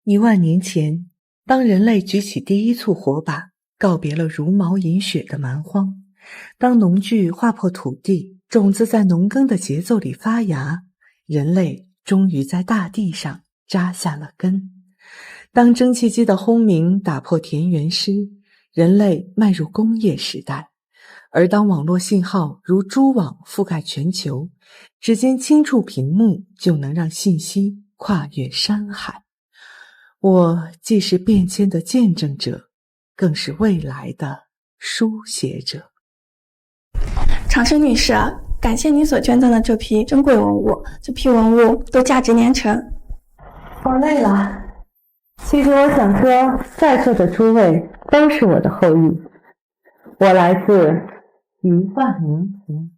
1万年前，当人类举起第一簇火把，告别了茹毛饮血的蛮荒，当农具划破土地，种子在农耕的节奏里发芽，人类终于在大地上扎下了根。当蒸汽机的轰鸣打破田园诗，人类迈入工业时代。而当网络信号如蛛网覆盖全球，只见轻触屏幕就能让信息跨越山海。我既是变迁的见证者，更是未来的书写者。长生女士，感谢你所捐赠的这批珍贵文物，这批文物都价值连城。我累了，其实我想说，在座的诸位都是我的后裔，我来自1万年前。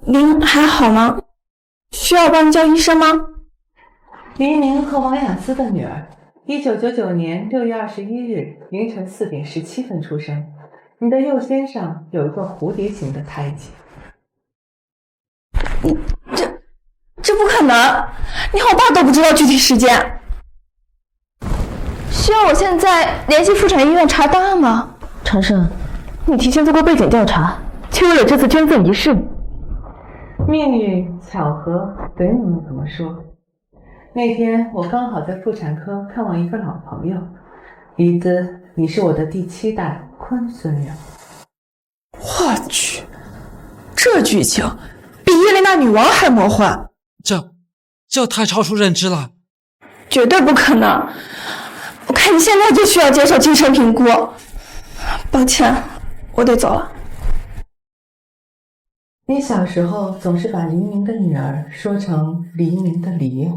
您还好吗？需要帮您叫医生吗？黎明和王雅思的女儿，1999年6月21日凌晨4点17分出生。你的右肩上有一个蝴蝶形的胎记。这不可能！你和我爸都不知道具体时间。需要我现在联系妇产医院查档案吗？长生，你提前做过背景调查，却为了这次捐赠仪式。命运巧合等你们怎么说。那天我刚好在妇产科看望一个老朋友，李子，你是我的第7代坤孙女。我去，这剧情比叶琳娜女王还魔幻。这太超出认知了，绝对不可能！我看你现在就需要接受精神评估。抱歉，我得走了。你小时候总是把黎明的女儿说成黎明的黎。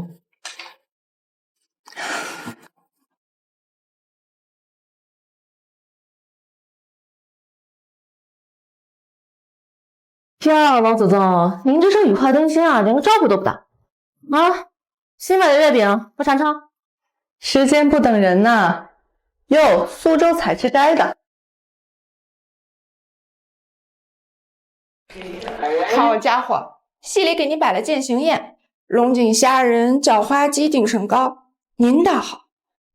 呀，王祖宗，您这是羽化登仙啊，连个招呼都不打。啊，新买的月饼不尝尝？时间不等人呐。哟，苏州采吃斋的。好家伙，戏里给你摆了践行宴，龙井虾仁、叫花鸡、定胜糕。您倒好，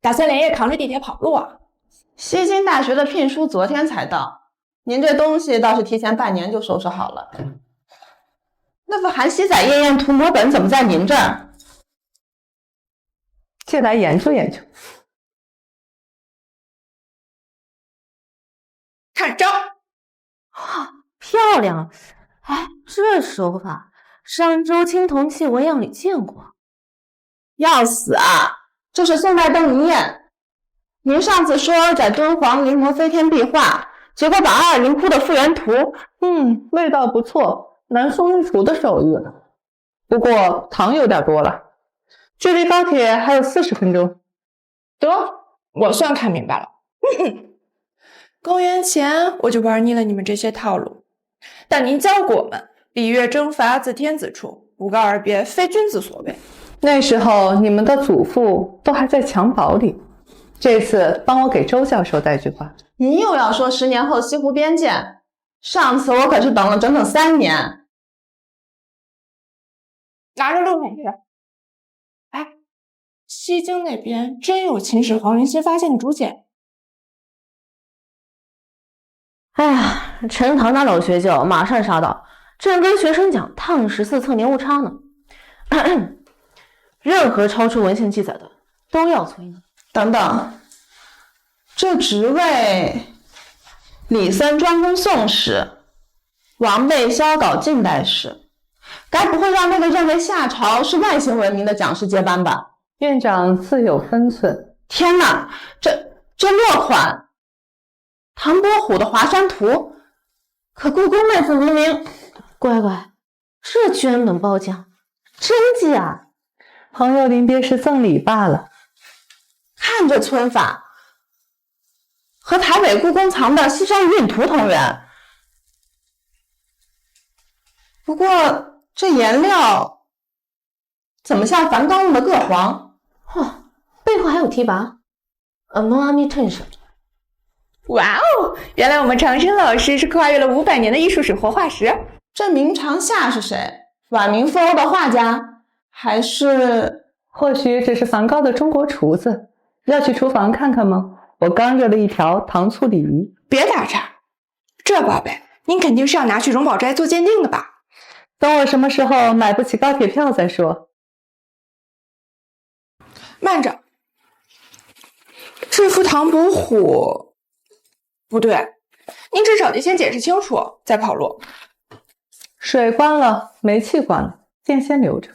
打算连夜扛着地铁跑路啊？西京大学的聘书昨天才到，您这东西倒是提前半年就收拾好了。那副韩熙载夜宴图摹本怎么在您这儿？借来研究研究。看招！哇，漂亮！哎，这手法，上周青铜器纹样里见过。要死啊！这是宋代邓尼宴。您上次说在敦煌临摹飞天壁画，结果把阿尔林窟的复原图，味道不错，南宋御厨的手艺。不过糖有点多了，距离高铁还有40分钟。得，我算看明白了。公元前我就玩腻了你们这些套路，但您教过我们礼乐征伐自天子出，不告而别非君子所为。那时候你们的祖父都还在襁褓里。这次帮我给周教授带句话。您又要说10年后西湖边见，上次我可是等了整整3年。拿着录美去。哎，西京那边真有秦始皇临新发现的竹简。哎呀，陈塘那老学究马上杀到，正跟学生讲烫14测年误差呢。任何超出文献记载的都要催呢。等等，这职位李森专攻宋史，王贝萧搞近代史，该不会让那个认为夏朝是外星文明的讲师接班吧？院长自有分寸。天哪，这落款唐伯虎的华山图，可故宫那份文明。乖乖，这捐本褒奖，真假？朋友临别时赠礼罢了。看这皴法，和台北故宫藏的《西山余韵图》同源。不过这颜料怎么像梵高用的铬黄？背后还有提拔 Among Amitation。哇哦，原来我们长生老师是跨越了500年的艺术史活化石。这明长夏是谁？晚明赴欧的画家？还是或许只是梵高的中国厨子。要去厨房看看吗？我刚热了一条糖醋鲤鱼。别打岔，这宝贝，您肯定是要拿去荣宝斋做鉴定的吧？等我什么时候买不起高铁票再说。慢着，这副唐伯虎不对，您至少得先解释清楚再跑路。水关了，煤气关了，电先留着。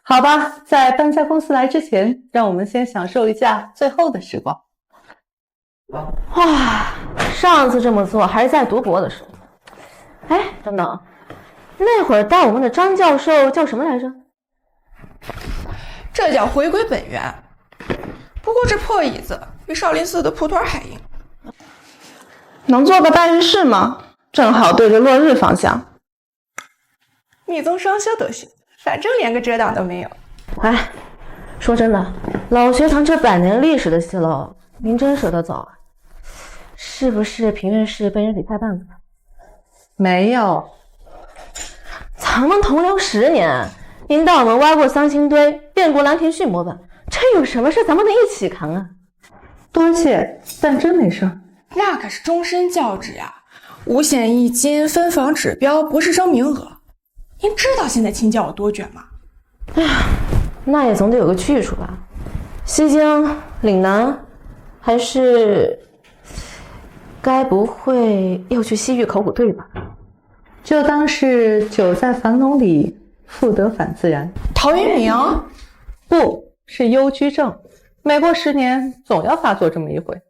好吧，在搬家公司来之前，让我们先享受一下最后的时光。哇，上次这么做还是在读博的时候。哎，等等，那会儿带我们的张教授叫什么来着？这叫回归本源。不过这破椅子比少林寺的蒲团还硬。能做个办事吗？正好对着落日方向。密宗双修都行，反正连个遮挡都没有。哎，说真的，老学堂这100年历史的戏楼，您真舍得走啊？是不是平院士被人给太办了？没有，咱们同僚10年，您带我们歪过桑青堆，变过兰亭序模本，这有什么事咱们能一起扛啊？多谢，但真没事儿。那可是终身教职呀，5险1金，分房指标，博士生名额。您知道现在清教有多卷吗？哎呀，那也总得有个去处吧？西京、岭南，还是该不会要去西域考古队吧？就当是久在樊笼里，复得返自然。陶渊明？不是忧居症，每过10年总要发作这么一回。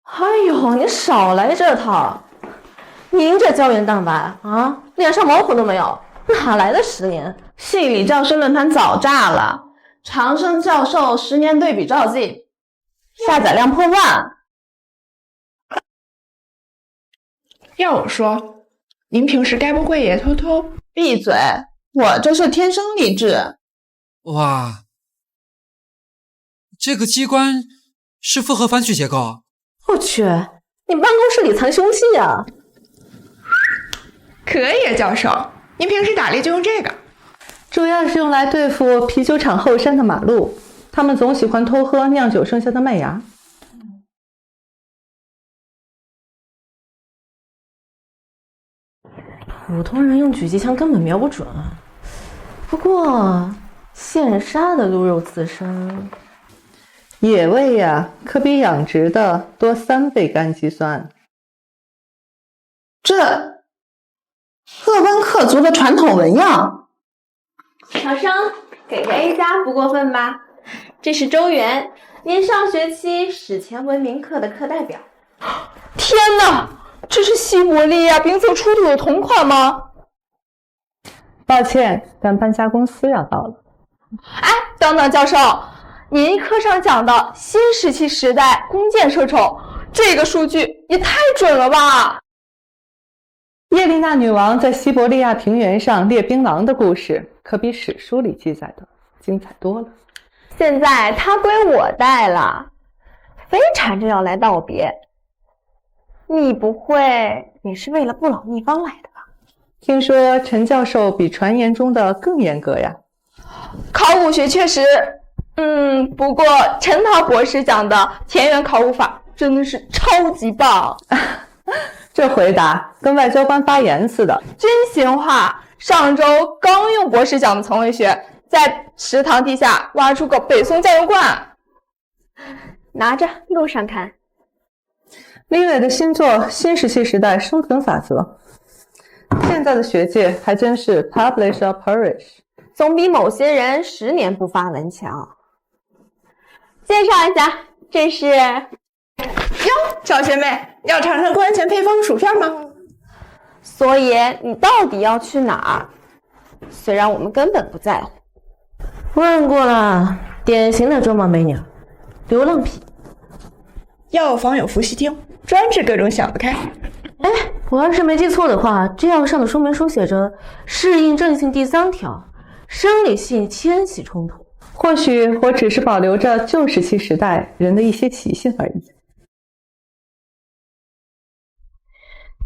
哎呦，你少来这套！您这胶原蛋白啊，脸上毛孔都没有，哪来的10年？系里教师论坛早炸了，长生教授10年对比照记，下载量破万。要我说，您平时该不会也偷偷……闭嘴！我这是天生丽质。哇，这个机关是复合反曲结构。我去，你办公室里藏凶器啊？可以，教授，您平时打猎就用这个？主要是用来对付啤酒厂后山的马路，他们总喜欢偷喝酿酒剩下的麦芽。普通人用狙击枪根本瞄不准啊。不过现杀的鹿肉刺身，野味呀，可比养殖的多3倍氨基酸。这鄂温克族的传统纹样。考生给个 A+ 不过分吧？这是周元，您上学期史前文明课的课代表。天哪，这是西伯利亚冰色出土的铜款吗？抱歉，但搬家公司要到了。哎，等等，教授，您课上讲的新石器时代弓箭射手，这个数据也太准了吧！叶丽娜女王在西伯利亚平原上猎槟榔的故事，可比史书里记载的精彩多了。现在它归我带了，非缠着要来道别。你不会也是为了不老逆方来的吧？听说陈教授比传言中的更严格呀。考古学确实，不过陈涛博士讲的田园考古法真的是超级棒。这回答跟外交官发言似的。真心话，上周刚用博士讲的层位学，在食堂地下挖出个北宋酱油罐。拿着，路上看。李伟的新作《新石器时代生存法则》，现在的学界还真是 publish or perish， 总比某些人10年不发文强。介绍一下，这是哟，小学妹，要尝尝公安前配方的薯片吗？所以你到底要去哪儿？虽然我们根本不在乎。问过了，典型的中貌美女，流浪癖。药房有伏羲厅，专治各种想不开。哎，我要是没记错的话，这药上的说明书写着适应症性第3条，生理性迁徙冲突。或许我只是保留着旧石器时代人的一些习性而已。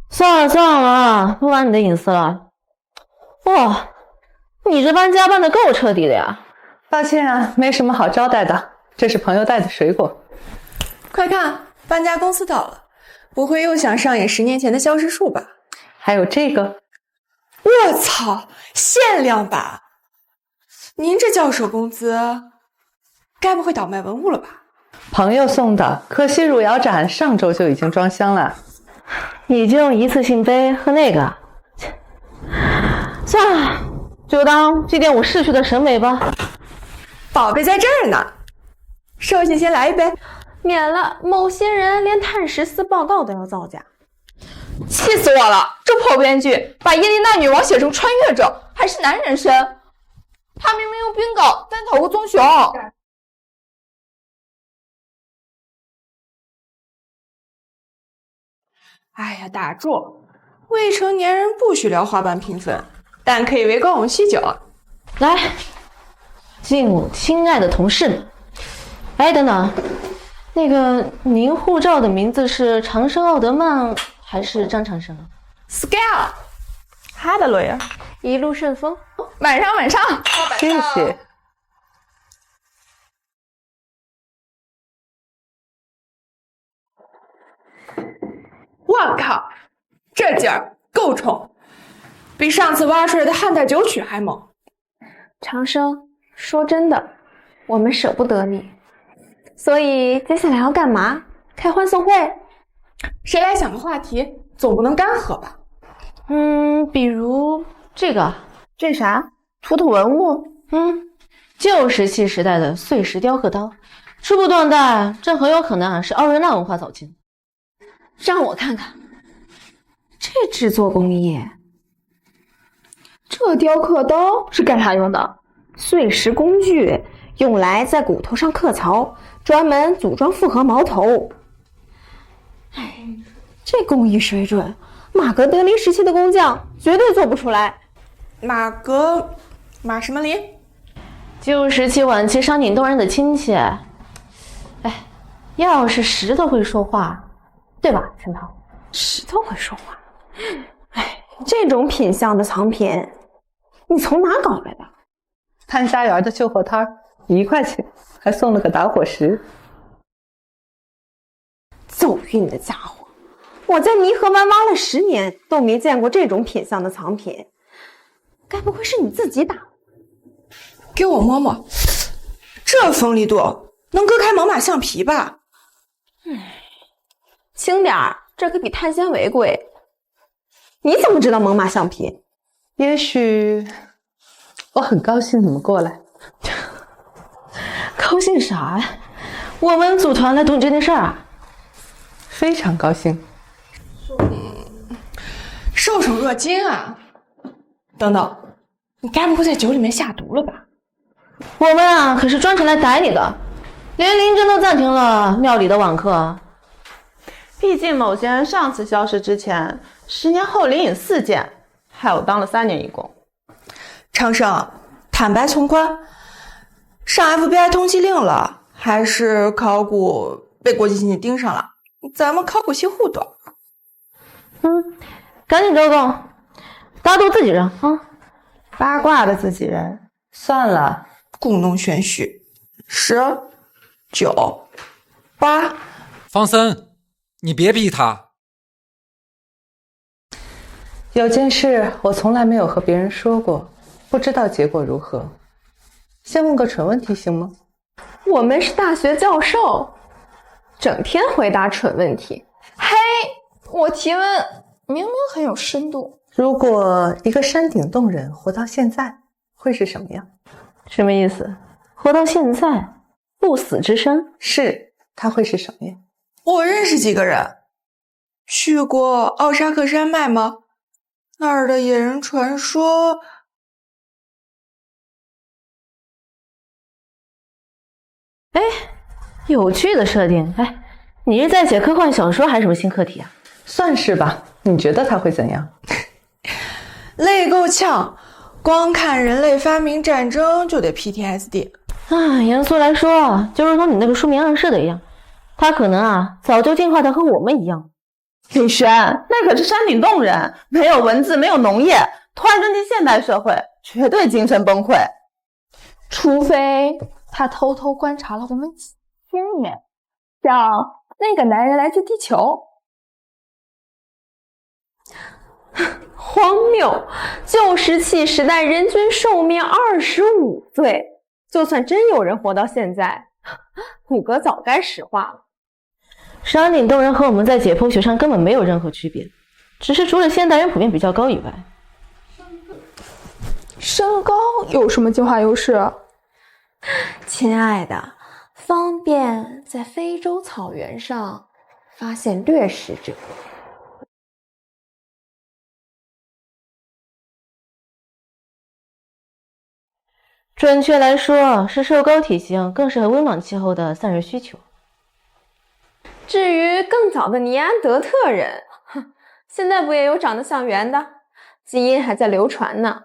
算了算了，不管你的隐私了。嚯，你这搬家搬得够彻底的呀！抱歉啊，没什么好招待的，这是朋友带的水果。快看，搬家公司到了，不会又想上演10年前的消失术吧？还有这个，我操，限量版！您这教授工资，该不会倒卖文物了吧？朋友送的，可惜汝窑展上周就已经装箱了。你就用一次性杯和那个，算了，就当祭奠我逝去的审美吧。宝贝在这儿呢，寿星先来一杯。免了，某些人连碳14报告都要造假。气死我了！这破编剧把耶琳娜女王写成穿越者，还是男人身。他明明用冰镐单讨过棕熊。哎呀，打住！未成年人不许聊花瓣评分，但可以围观我们酗酒。来，敬我亲爱的同事们。哎，等等，那个您护照的名字是长生奥德曼还是张长生 ？Scale， 他的 lawyer， 一路顺风。晚上，谢谢。我靠，这劲儿够冲，比上次挖出来的汉代九曲还猛。长生，说真的，我们舍不得你，所以接下来要干嘛？开欢送会？谁来想个话题？总不能干喝吧？比如这个，这啥？土土文物？旧石器时代的碎石雕刻刀，初步断代，这很有可能是奥瑞纳文化早期。让我看看，这制作工艺，这雕刻刀是干啥用的？碎石工具，用来在骨头上刻槽，专门组装复合矛头。哎，这工艺水准，马格德林时期的工匠绝对做不出来。马什么林？旧石器晚期商景动人的亲切。哎，要是石头会说话，对吧，陈涛？石头会说话。哎，这种品相的藏品，你从哪搞来的？潘家园的旧货摊，1块钱，还送了个打火石。走运的家伙！我在泥河湾挖了10年，都没见过这种品相的藏品。该不会是你自己打？给我摸摸，这锋利度能割开猛犸橡皮吧？轻点儿，这可比碳纤维贵。你怎么知道猛犸橡皮？也许我很高兴你们过来。高兴啥呀？我们组团来懂这件事儿啊。非常高兴。受宠若惊啊！等等，你该不会在酒里面下毒了吧？我们啊，可是专程来逮你的，连林真都暂停了庙里的晚课。毕竟某些人上次消失之前，10年后灵隐4件，害我当了3年义工。长生，坦白从宽，上 FBI 通缉令了，还是考古被国际刑警盯上了？咱们考古系互短。赶紧周公，大家都自己人啊！八卦的自己人，算了，故弄玄虚。10、9、8。方森，你别逼他。有件事我从来没有和别人说过，不知道结果如何。先问个蠢问题行吗？我们是大学教授，整天回答蠢问题。嘿，我提问明明很有深度。如果一个山顶洞人活到现在，会是什么样？什么意思？活到现在，不死之身？是，他会是什么样？我认识几个人，去过奥沙克山脉吗？那儿的野人传说。哎，有趣的设定。哎，你是在写科幻小说还是什么新课题啊？算是吧。你觉得他会怎样？累够呛，光看人类发明战争就得 PTSD。严肃来说，就如同你那个书名暗示的一样，他可能早就进化的和我们一样。李璇，那可是山顶洞人，没有文字，没有农业，突然扔进现代社会，绝对精神崩溃。除非他偷偷观察了我们几千年，让那个男人来自地球。荒谬！旧石器时代人均寿命25岁，就算真有人活到现在，骨骼早该石化了。山顶洞人和我们在解剖学上根本没有任何区别，只是除了现代人普遍比较高以外，身高有什么进化优势？亲爱的，方便在非洲草原上发现掠食者。准确来说是瘦高体型更适合温暖气候的散热需求。至于更早的尼安德特人，现在不也有长得像猿的，基因还在流传呢。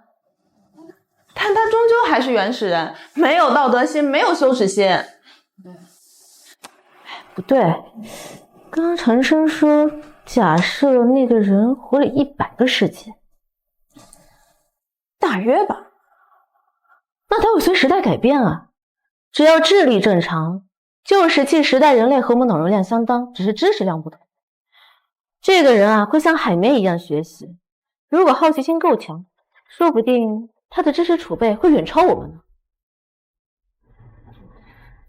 但他终究还是原始人，没有道德心，没有羞耻心。不对，刚刚陈生说假设那个人活了100个世纪，大约吧。那他会随时代改变啊。只要智力正常，旧石器时代人类和我们脑容量相当，只是知识量不同。这个人啊，会像海绵一样学习，如果好奇心够强，说不定他的知识储备会远超我们呢。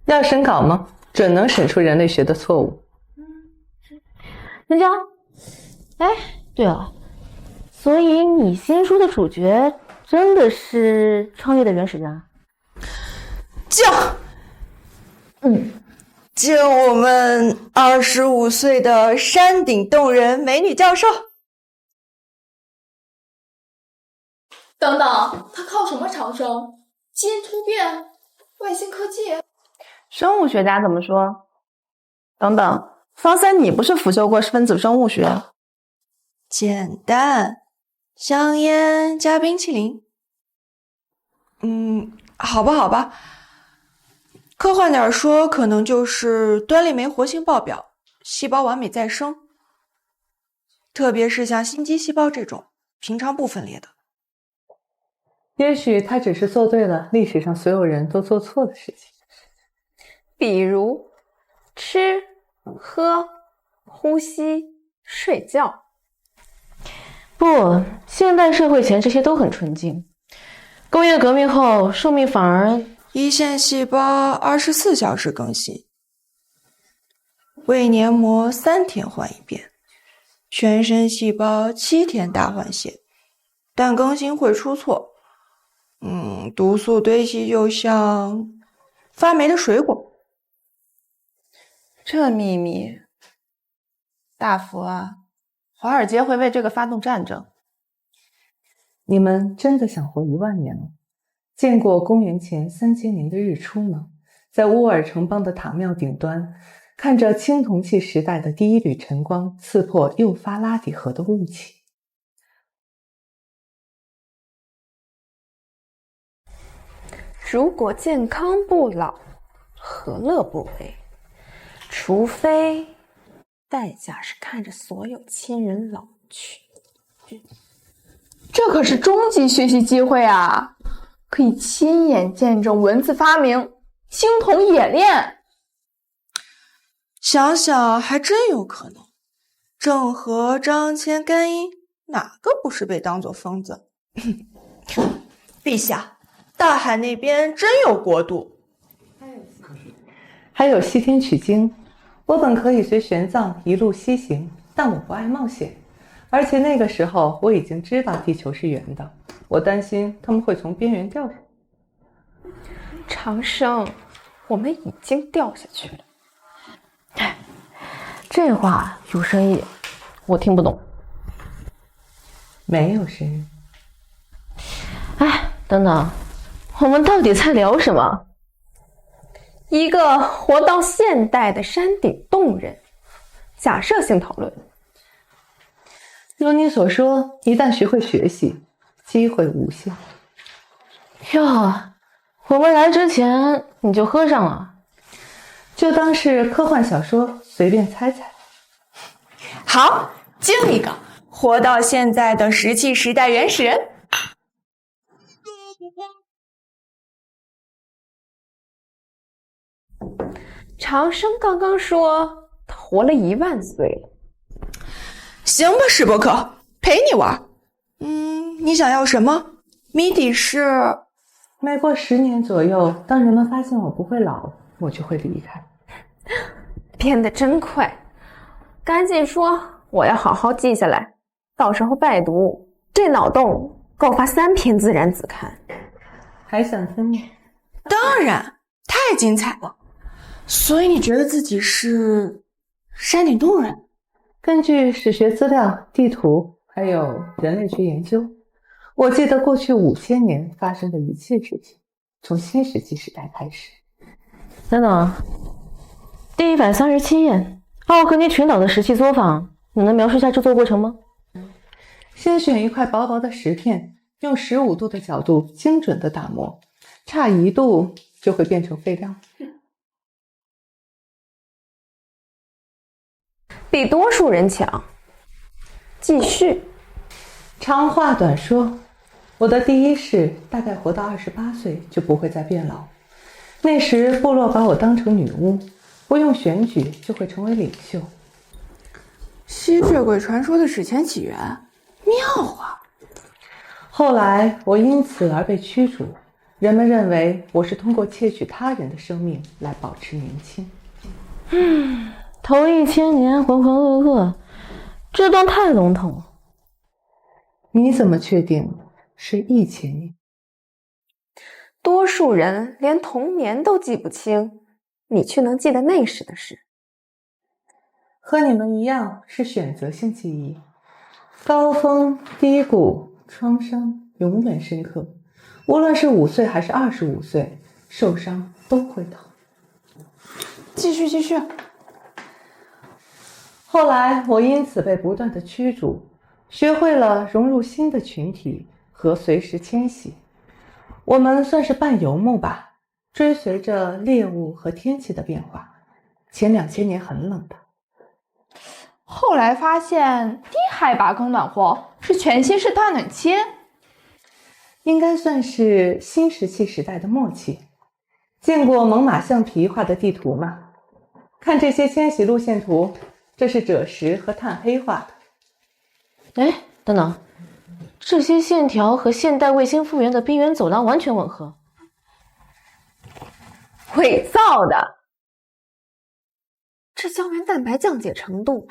要审稿吗？准能审出人类学的错误。人家，哎，对了，所以你新书的主角真的是穿越的原始人啊？就我们25岁的山顶洞人美女教授。等等，他靠什么长生？基因突变？外星科技？生物学家怎么说？等等，方森，你不是辅修过分子生物学？简单，香烟加冰淇淋。好吧，科幻点说，可能就是端粒酶活性爆表，细胞完美再生。特别是像心肌细胞这种平常不分裂的。也许他只是做对了历史上所有人都做错的事情，比如吃、喝、呼吸、睡觉。不，现代社会前这些都很纯净，工业革命后寿命反而一线细胞24小时更新，胃黏膜3天换一遍，全身细胞7天大换血，但更新会出错。毒素堆积就像发霉的水果。这秘密，大福啊，华尔街会为这个发动战争。你们真的想活10000年吗？见过公元前3000年的日出吗？在乌尔城邦的塔庙顶端，看着青铜器时代的第一缕晨光刺破幼发拉底河的雾气。如果健康不老，何乐不为？除非代价是看着所有亲人老去。这可是终极学习机会啊！可以亲眼见证文字发明、青铜冶炼。想想还真有可能。郑和、张骞、甘英，哪个不是被当作疯子？陛下，大海那边真有国度。还有西天取经，我本可以随玄奘一路西行，但我不爱冒险。而且那个时候我已经知道地球是圆的，我担心他们会从边缘掉下来。长生，我们已经掉下去了。这话有深意，我听不懂。没有深意。哎，等等，我们到底在聊什么？一个活到现代的山顶洞人，假设性讨论。如你所说，一旦学会学习，机会无限。哟，我们来之前你就喝上了，就当是科幻小说，随便猜猜。好，敬一个活到现在的石器时代原始人。长生刚刚说他活了10000岁了。行吧，史伯克，陪你玩。你想要什么？谜底是每过10年左右，当人们发现我不会老，我就会离开。编得真快，赶紧说，我要好好记下来，到时候拜读，这脑洞够发3篇自然子刊。还想听吗？当然，太精彩了。所以你觉得自己是山顶洞人？根据史学资料、地图还有人类学研究，我记得过去5000年发生的一切事情，从新石器时代开始。等等，第137页，奥克尼群岛的石器作坊，你能描述一下制作过程吗？先选一块薄薄的石片，用15度的角度精准的打磨，差1度就会变成废料。比多数人强。继续。长话短说，我的第一世大概活到28岁就不会再变老。那时部落把我当成女巫，不用选举就会成为领袖。吸血鬼传说的史前起源，妙啊！后来我因此而被驱逐，人们认为我是通过窃取他人的生命来保持年轻。头1000年浑浑噩噩，这段太笼统了。你怎么确定是1000年？多数人连童年都记不清，你却能记得那时的事。和你们一样是选择性记忆，高峰、低谷、创伤永远深刻，无论是5岁还是25岁，受伤都会疼。继续。后来我因此被不断的驱逐，学会了融入新的群体和随时迁徙。我们算是半游牧吧，追随着猎物和天气的变化。前2000年很冷的，后来发现低海拔更暖和，是全新式大暖期。应该算是新石器时代的末期。见过猛犸象皮画的地图吗？看这些迁徙路线图，这是赭石和炭黑画的。哎，等等，这些线条和现代卫星复原的冰原走廊完全吻合。伪造的。这胶原蛋白降解程度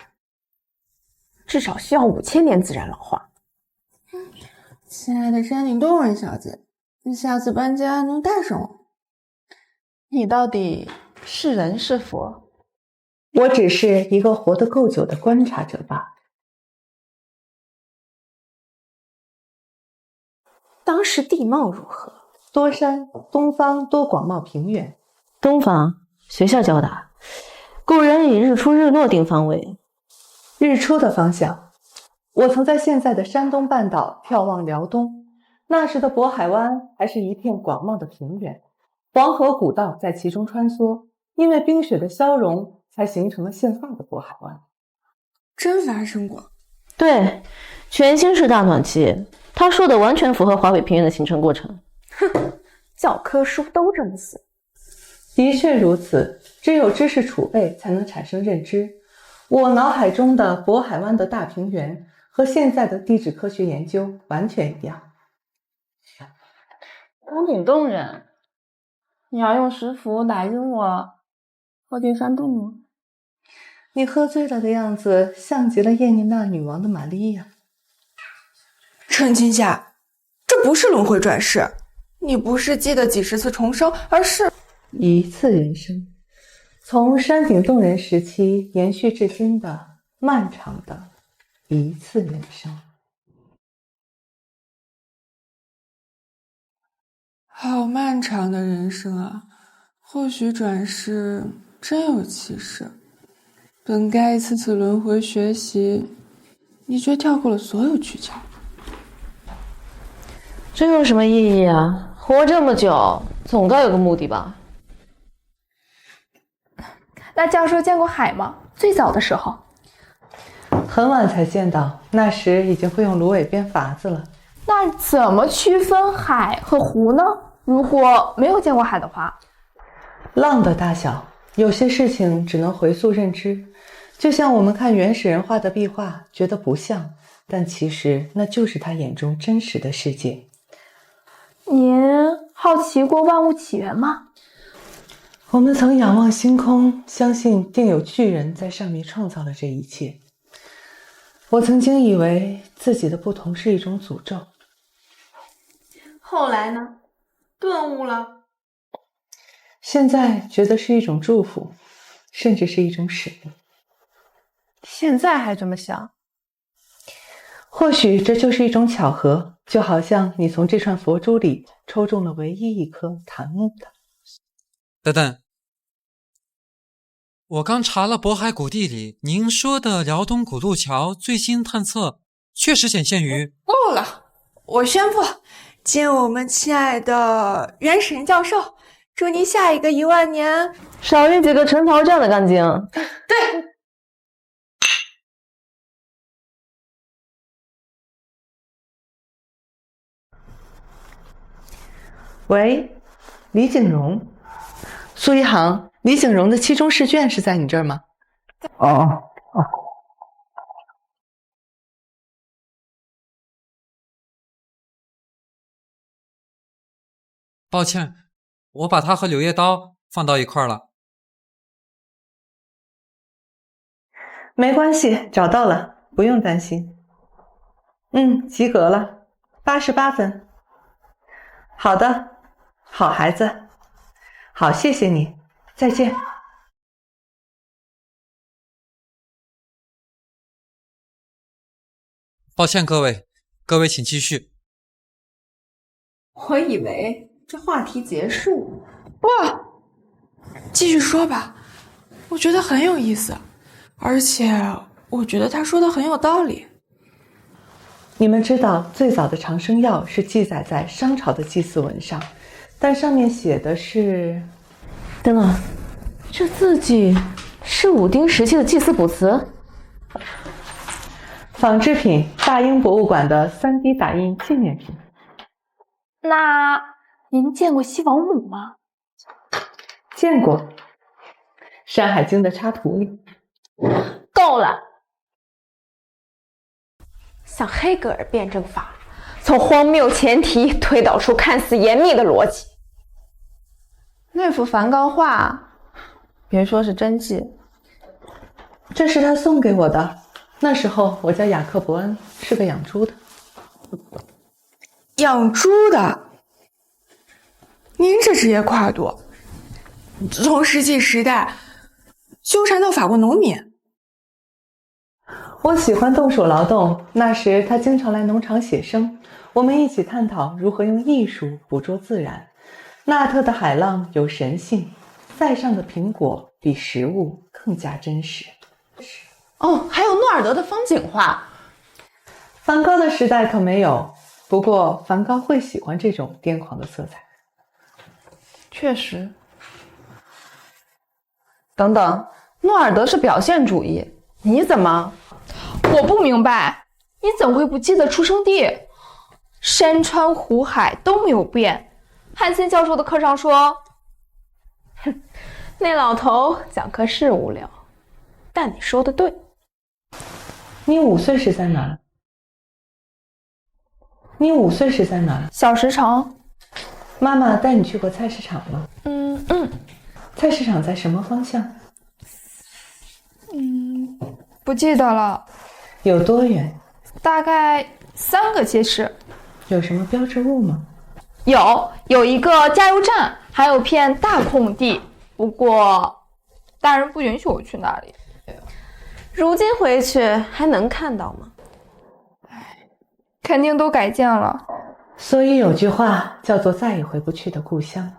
至少需要5000年自然老化。亲爱的山顶洞人小姐，你下次搬家能带上我？你到底是人是佛？我只是一个活得够久的观察者罢了。当时地貌如何？多山，东方多广袤平原。东方，学校教的，古人以日出日落定方位。日出的方向，我曾在现在的山东半岛眺望辽东，那时的渤海湾还是一片广袤的平原，黄河古道在其中穿梭，因为冰雪的消融，才形成了现在的渤海湾。真发生过？对，全新式大暖期，他说的完全符合华北平原的形成过程。哼，教科书都这么写。的确如此，只有知识储备才能产生认知。我脑海中的渤海湾的大平原和现在的地质科学研究完全一样。山顶洞人，你要用石符来引我靠近山洞吗？你喝醉了的样子像极了叶妮娜女王的玛利亚。陈青霞，这不是轮回转世，你不是记得几10次重生，而是一次人生，从山顶洞人时期延续至今的漫长的一次人生。好漫长的人生啊！或许转世真有其事，本该一次次轮回学习，你却跳过了所有诀窍。这有什么意义啊？活这么久，总该有个目的吧？那教授见过海吗？最早的时候，很晚才见到，那时已经会用芦苇编筏子了。那怎么区分海和湖呢？如果没有见过海的话，浪的大小，有些事情只能回溯认知，就像我们看原始人画的壁画，觉得不像，但其实那就是他眼中真实的世界。您好奇过万物起源吗？我们曾仰望星空，相信定有巨人在上面创造了这一切。我曾经以为自己的不同是一种诅咒，后来呢？顿悟了。现在觉得是一种祝福，甚至是一种使命。现在还这么想？或许这就是一种巧合，就好像你从这串佛珠里抽中了唯一一颗檀木的。等等，我刚查了渤海谷地里您说的辽东古路桥最新探测，确实显现于。够了！我宣布，敬我们亲爱的原始人教授，祝你下一个10000年少运几个陈桃这样的干警。对。喂，李景荣，苏一航，李景荣的期中试卷是在你这儿吗？哦。抱歉，我把它和柳叶刀放到一块儿了。没关系，找到了，不用担心。及格了，88分。好的，好孩子，好，谢谢你，再见。抱歉各位，各位请继续。我以为这话题结束。不，继续说吧，我觉得很有意思，而且我觉得他说的很有道理。你们知道最早的长生药是记载在商朝的祭祀文上，但上面写的是……等等，这字迹是武丁时期的祭祀卜辞。仿制品，大英博物馆的3D 打印纪念品。那您见过西王母吗？见过，《山海经》的插图里。够了！像黑格尔辩证法，从荒谬前提推导出看似严密的逻辑。那幅梵高画，别说是真迹，这是他送给我的。那时候我叫雅克伯恩，是个养猪的。养猪的？您这职业跨度，从石器时代修禅到法国农民。我喜欢动手劳动，那时他经常来农场写生，我们一起探讨如何用艺术捕捉自然。纳特的海浪有神性，塞上的苹果比实物更加真实。哦，还有诺尔德的风景画。梵高的时代可没有，不过梵高会喜欢这种癫狂的色彩。确实。等等，诺尔德是表现主义，你怎么？我不明白，你怎会不记得出生地？山川湖海都没有变。汉森教授的课上说，哼，那老头讲课是无聊，但你说的对。你5岁是在哪儿？你5岁是在哪儿？小石城。妈妈带你去过菜市场吗？菜市场在什么方向？不记得了。有多远？大概3个街市。有什么标志物吗？有一个加油站，还有片大空地，不过大人不允许我去那里。如今回去还能看到吗？肯定都改建了。所以有句话叫做再也回不去的故乡。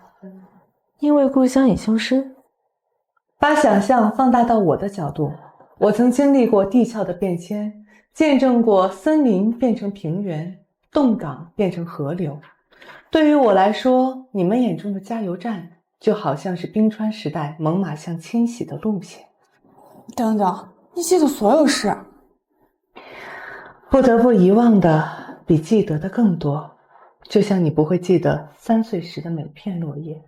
因为故乡已消失。把想象放大到我的角度，我曾经历过地壳的变迁，见证过森林变成平原，洞港变成河流。对于我来说，你们眼中的加油站就好像是冰川时代猛犸象迁徙的路线。等等，你记得所有事？不得不遗忘的比记得的更多，就像你不会记得3岁时的每片落叶。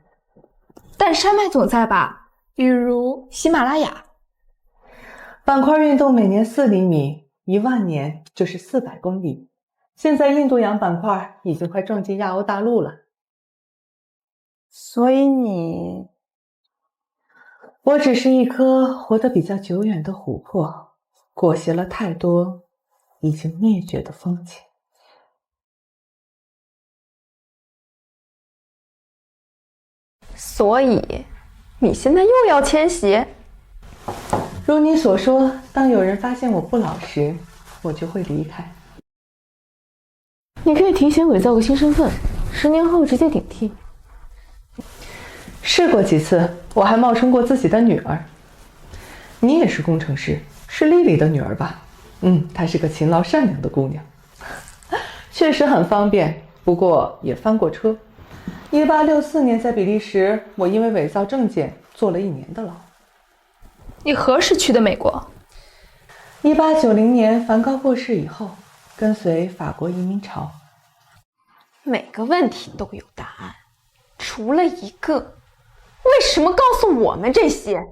但山脉总在吧？比如喜马拉雅。板块运动每年4厘米，10000年就是400公里。现在印度洋板块已经快撞进亚欧大陆了。所以你……我只是一颗活得比较久远的琥珀，裹挟了太多已经灭绝的风景。所以，你现在又要迁徙？如你所说，当有人发现我不老时，我就会离开。你可以提前伪造个新身份，10年后直接顶替。试过几次，我还冒充过自己的女儿。你也是工程师，是丽丽的女儿吧？她是个勤劳善良的姑娘，确实很方便，不过也翻过车。1864年在比利时，我因为伪造证件坐了1年的牢。你何时去的美国？1890年梵高过世以后，跟随法国移民潮。每个问题都有答案，除了一个，为什么告诉我们这些？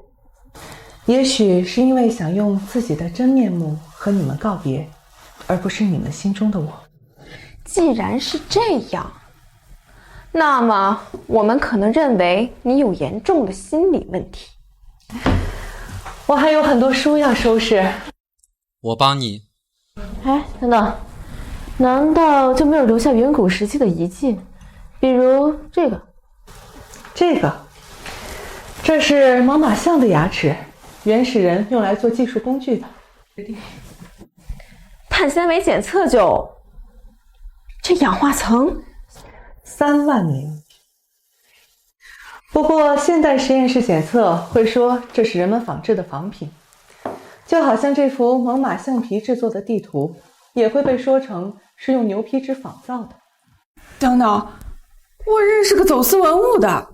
也许是因为想用自己的真面目和你们告别，而不是你们心中的我。既然是这样，那么我们可能认为你有严重的心理问题。我还有很多书要收拾，我帮你。哎，等等，难道就没有留下远古时期的遗迹？比如这个，这是猛犸象的牙齿，原始人用来做技术工具的。碳纤维检测这氧化层3万年。不过现代实验室检测会说这是人们仿制的仿品，就好像这幅猛犸象皮制作的地图也会被说成是用牛皮纸仿造的。等等，我认识个走私文物的。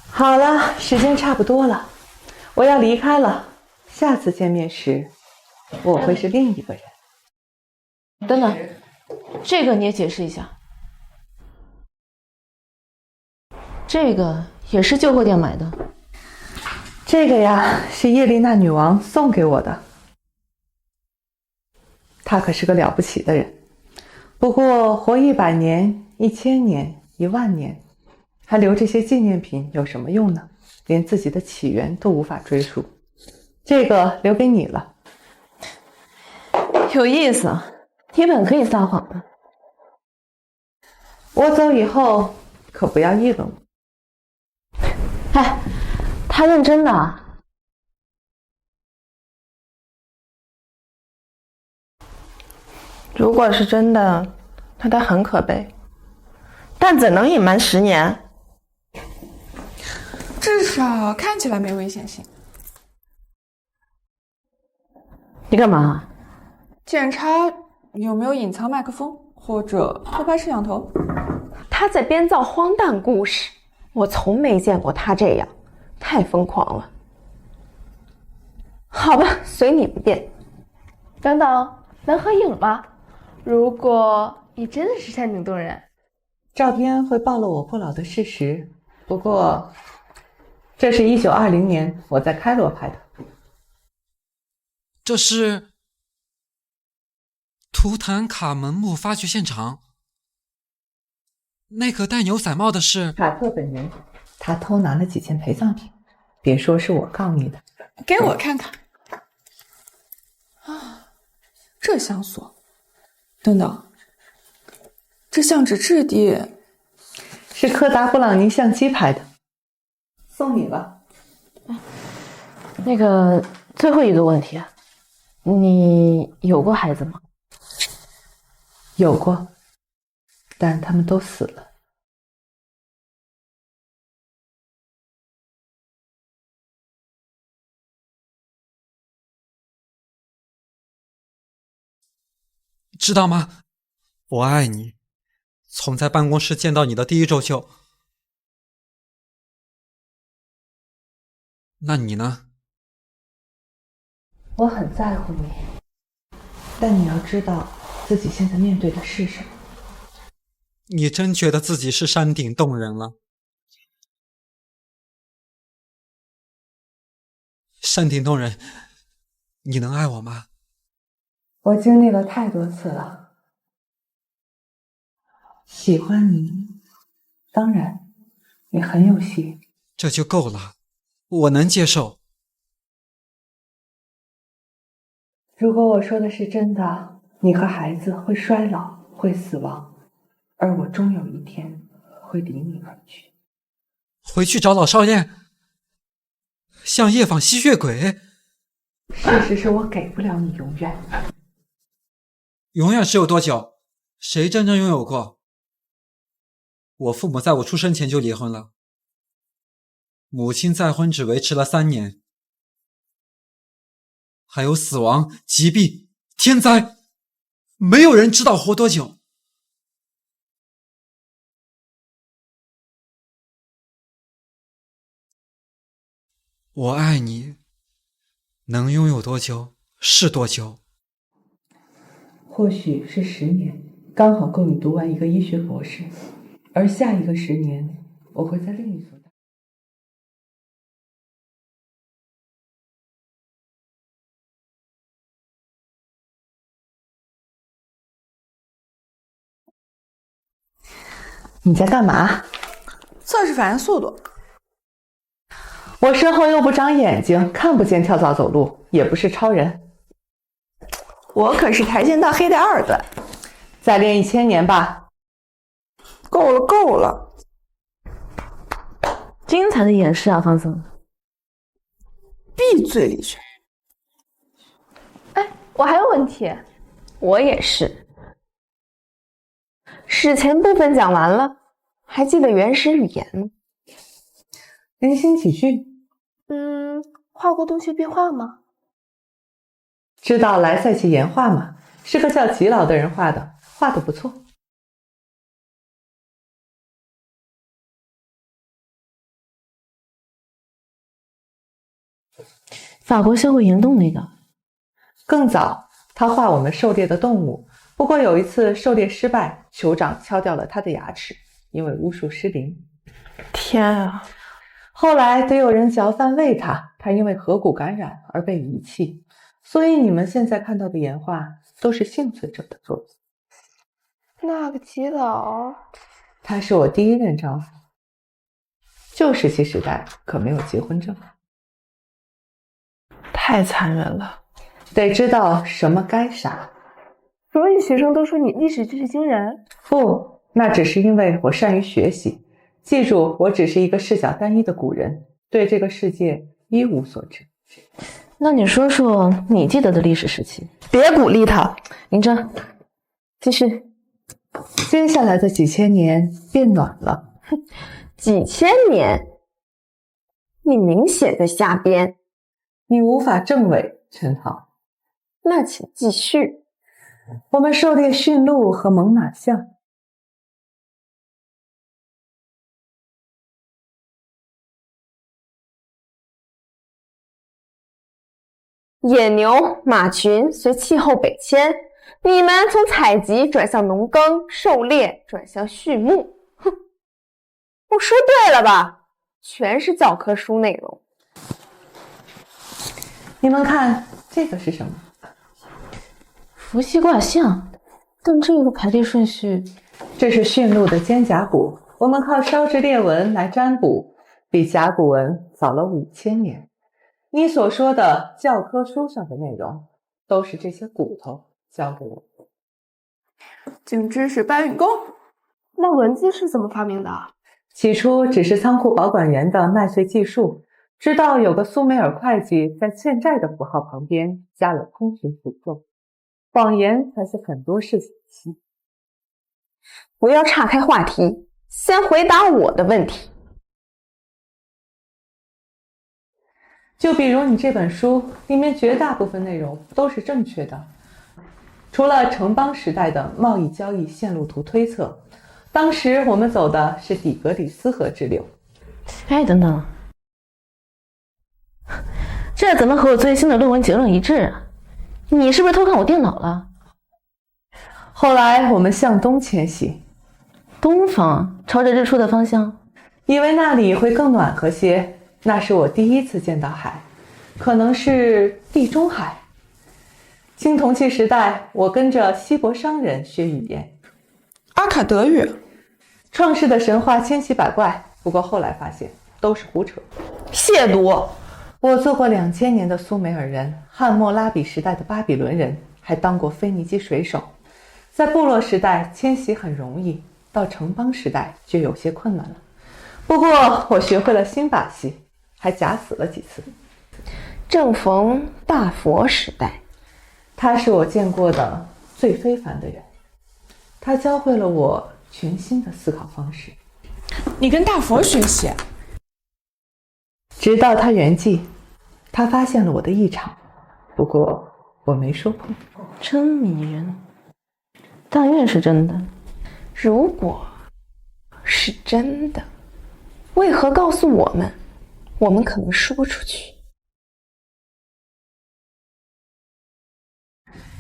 好了，时间差不多了，我要离开了。下次见面时，我会是另一个人。等等，这个你也解释一下。这个也是旧货店买的。这个呀，是叶丽娜女王送给我的。她可是个了不起的人，不过活100年、1000年、10000年，还留这些纪念品有什么用呢？连自己的起源都无法追溯。这个留给你了。有意思，你本可以撒谎的。我走以后，可不要议论我。哎，他认真的啊。如果是真的，那他很可悲，但怎能隐瞒10年？至少看起来没危险性。你干嘛？检查有没有隐藏麦克风或者偷拍摄像头。他在编造荒诞故事，我从没见过他这样，太疯狂了。好吧，随你们便。等等，能合影吗？如果你真的是山顶洞人，照片会暴露我不老的事实。不过，这是1920年我在开罗拍的。这是图坦卡门墓发掘现场。那个戴牛仔帽的是卡特本人，他偷拿了几件陪葬品，别说是我告你的。给我看看。啊，这相锁，等等，这相纸质地是柯达布朗尼相机拍的，送你了。那个最后一个问题啊，你有过孩子吗？有过，但他们都死了。知道吗？我爱你，从在办公室见到你的第1周就。那你呢？我很在乎你，但你要知道，自己现在面对的是什么。你真觉得自己是山顶洞人了？山顶洞人，你能爱我吗？我经历了太多次了。喜欢你，当然，你很有戏。这就够了，我能接受。如果我说的是真的，你和孩子会衰老，会死亡，而我终有一天会离你而去。回去找老少爷，像夜访吸血鬼。事实是我给不了你永远。永远是有多久？谁真正拥有过？我父母在我出生前就离婚了，母亲再婚只维持了3年。还有死亡、疾病、天灾，没有人知道活多久。我爱你，能拥有多久是多久。或许是10年，刚好够你读完一个医学博士，而下一个10年，我会在另一所大。你在干嘛？测试反应速度。我身后又不长眼睛，看不见跳蚤走路，也不是超人。我可是跆拳道黑带2段，再练1000年吧。够了，够了。精彩的演示啊，方总。闭嘴，李璇。哎，我还有问题。我也是。史前部分讲完了，还记得原始语言吗？零星几句。画过洞穴壁画吗？知道莱塞奇岩画吗？是个叫吉老的人画的，画得不错。法国修过岩洞那个。更早，他画我们狩猎的动物，不过有一次狩猎失败，酋长敲掉了他的牙齿，因为巫术失灵。天啊！后来得有人嚼饭喂他，他因为颌骨感染而被遗弃。所以你们现在看到的岩画都是幸存者的作品。那个吉老，他是我第1任丈夫，旧石器时代，可没有结婚证。太残忍了。得知道什么该杀。所以学生都说你历史知识惊人？不，那只是因为我善于学习。记住，我只是一个视角单一的古人，对这个世界一无所知。那你说说你记得的历史时期。别鼓励他。林真，继续。接下来的几千年变暖了。几千年？你明显在瞎编。你无法证伪，陈好。那请继续。我们狩猎驯鹿和猛犸象。野牛、马群随气候北迁，你们从采集转向农耕，狩猎转向畜牧。哼，我说对了吧？全是教科书内容。你们看，这个是什么？伏羲卦象，但这个排列顺序，这是驯鹿的肩胛骨，我们靠烧制裂纹来占卜，比甲骨文早了5000年。你所说的教科书上的内容，都是这些骨头教给我的。净知识搬运工。那文字是怎么发明的？起初只是仓库保管员的麦穗计数，直到有个苏美尔会计在欠债的符号旁边加了空心符咒。谎言才是很多事情的起。不要岔开话题，先回答我的问题。就比如你这本书里面绝大部分内容都是正确的，除了城邦时代的贸易交易线路图推测，当时我们走的是底格里斯河支流。哎，等等，这怎么和我最新的论文结论一致啊？你是不是偷看我电脑了？后来我们向东迁徙，东方，朝着日出的方向。以为那里会更暖和些。那是我第一次见到海，可能是地中海。青铜器时代，我跟着希伯商人学语言，阿卡德语，创世的神话千奇百怪，不过后来发现都是胡扯，亵渎。我做过2000年的苏美尔人，汉谟拉比时代的巴比伦人，还当过腓尼基水手。在部落时代迁徙很容易，到城邦时代就有些困难了。不过我学会了新把戏，还假死了几次。正逢大佛时代，他是我见过的最非凡的人，他教会了我全新的思考方式。你跟大佛学习？直到他圆寂，他发现了我的异常，不过我没说破。真迷人。但愿是真的。如果是真的，为何告诉我们？我们可能说出去。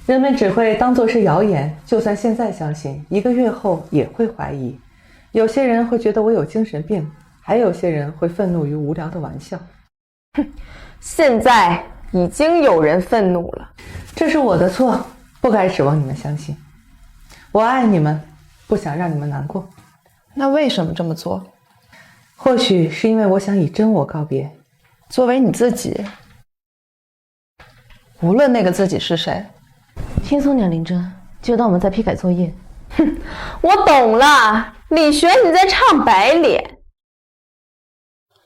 人们只会当作是谣言，就算现在相信，1个月后也会怀疑。有些人会觉得我有精神病，还有些人会愤怒于无聊的玩笑。哼，现在已经有人愤怒了。这是我的错，不该指望你们相信。我爱你们，不想让你们难过。那为什么这么做？或许是因为我想以真我告别。作为你自己，无论那个自己是谁。轻松点，林真，就当我们在批改作业。哼，我懂了，李璇你在唱白脸。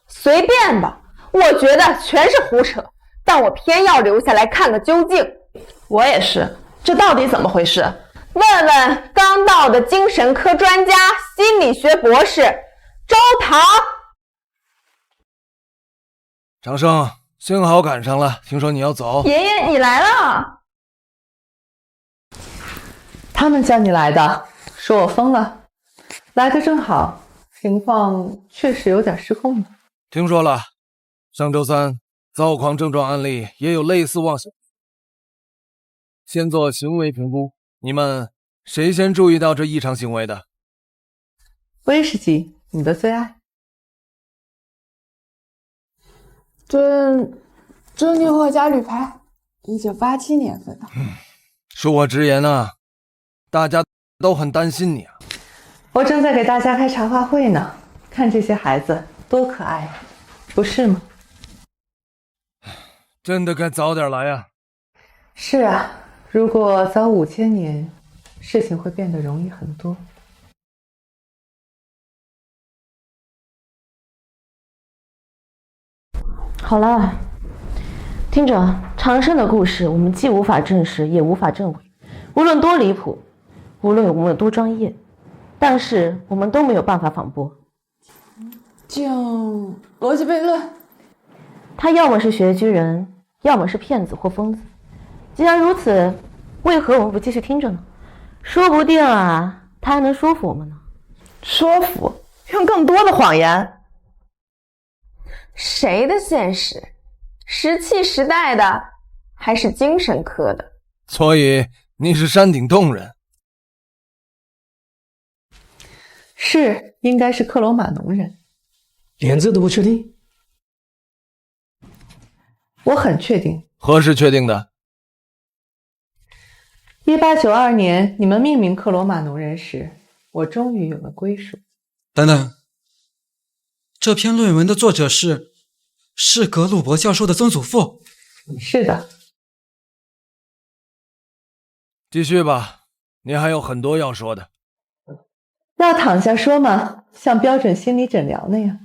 随便吧，我觉得全是胡扯，但我偏要留下来看个究竟。我也是，这到底怎么回事？问问刚到的精神科专家、心理学博士周唐。长生，幸好赶上了，听说你要走。爷爷，你来了。他们叫你来的，说我疯了，来的正好，情况确实有点失控了。听说了，上周3躁狂症状案例也有类似妄想。先做行为评估，你们谁先注意到这异常行为的？威士忌，你的最爱。珍妮鹤加铝牌，1987年份的。恕我直言啊，大家都很担心你啊。我正在给大家开茶话会呢，看这些孩子多可爱，不是吗？真的该早点来啊。是啊，如果早5000年，事情会变得容易很多。好了，听着，长生的故事我们既无法证实，也无法证伪。无论多离谱，无论我们有多专业，但是我们都没有办法反驳。请逻辑悖论。他要么是学居人，要么是骗子或疯子。既然如此，为何我们不继续听着呢？说不定啊，他还能说服我们呢。说服？用更多的谎言？谁的现实？石器时代的，还是精神科的？所以你是山顶洞人？是，应该是克罗马农人。连这都不确定？我很确定。何时确定的？1892年，你们命名克罗马农人时，我终于有了归属。等等，这篇论文的作者是格鲁伯教授的曾祖父？是的。继续吧，你还有很多要说的。要躺下说吗？像标准心理诊疗那样？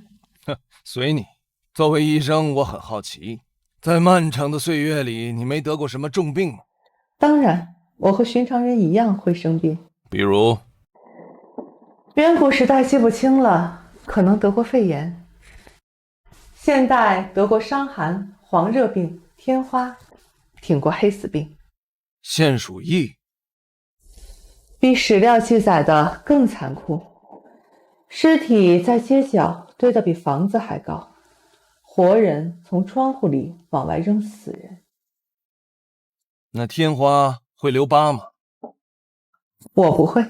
随你。作为医生，我很好奇，在漫长的岁月里，你没得过什么重病吗？当然，我和寻常人一样会生病。比如远古时代记不清了，可能得过肺炎。现代得过伤寒、黄热病、天花，挺过黑死病。现鼠疫比史料记载的更残酷，尸体在街角堆得比房子还高，活人从窗户里往外扔死人。那天花会留疤吗？我不会。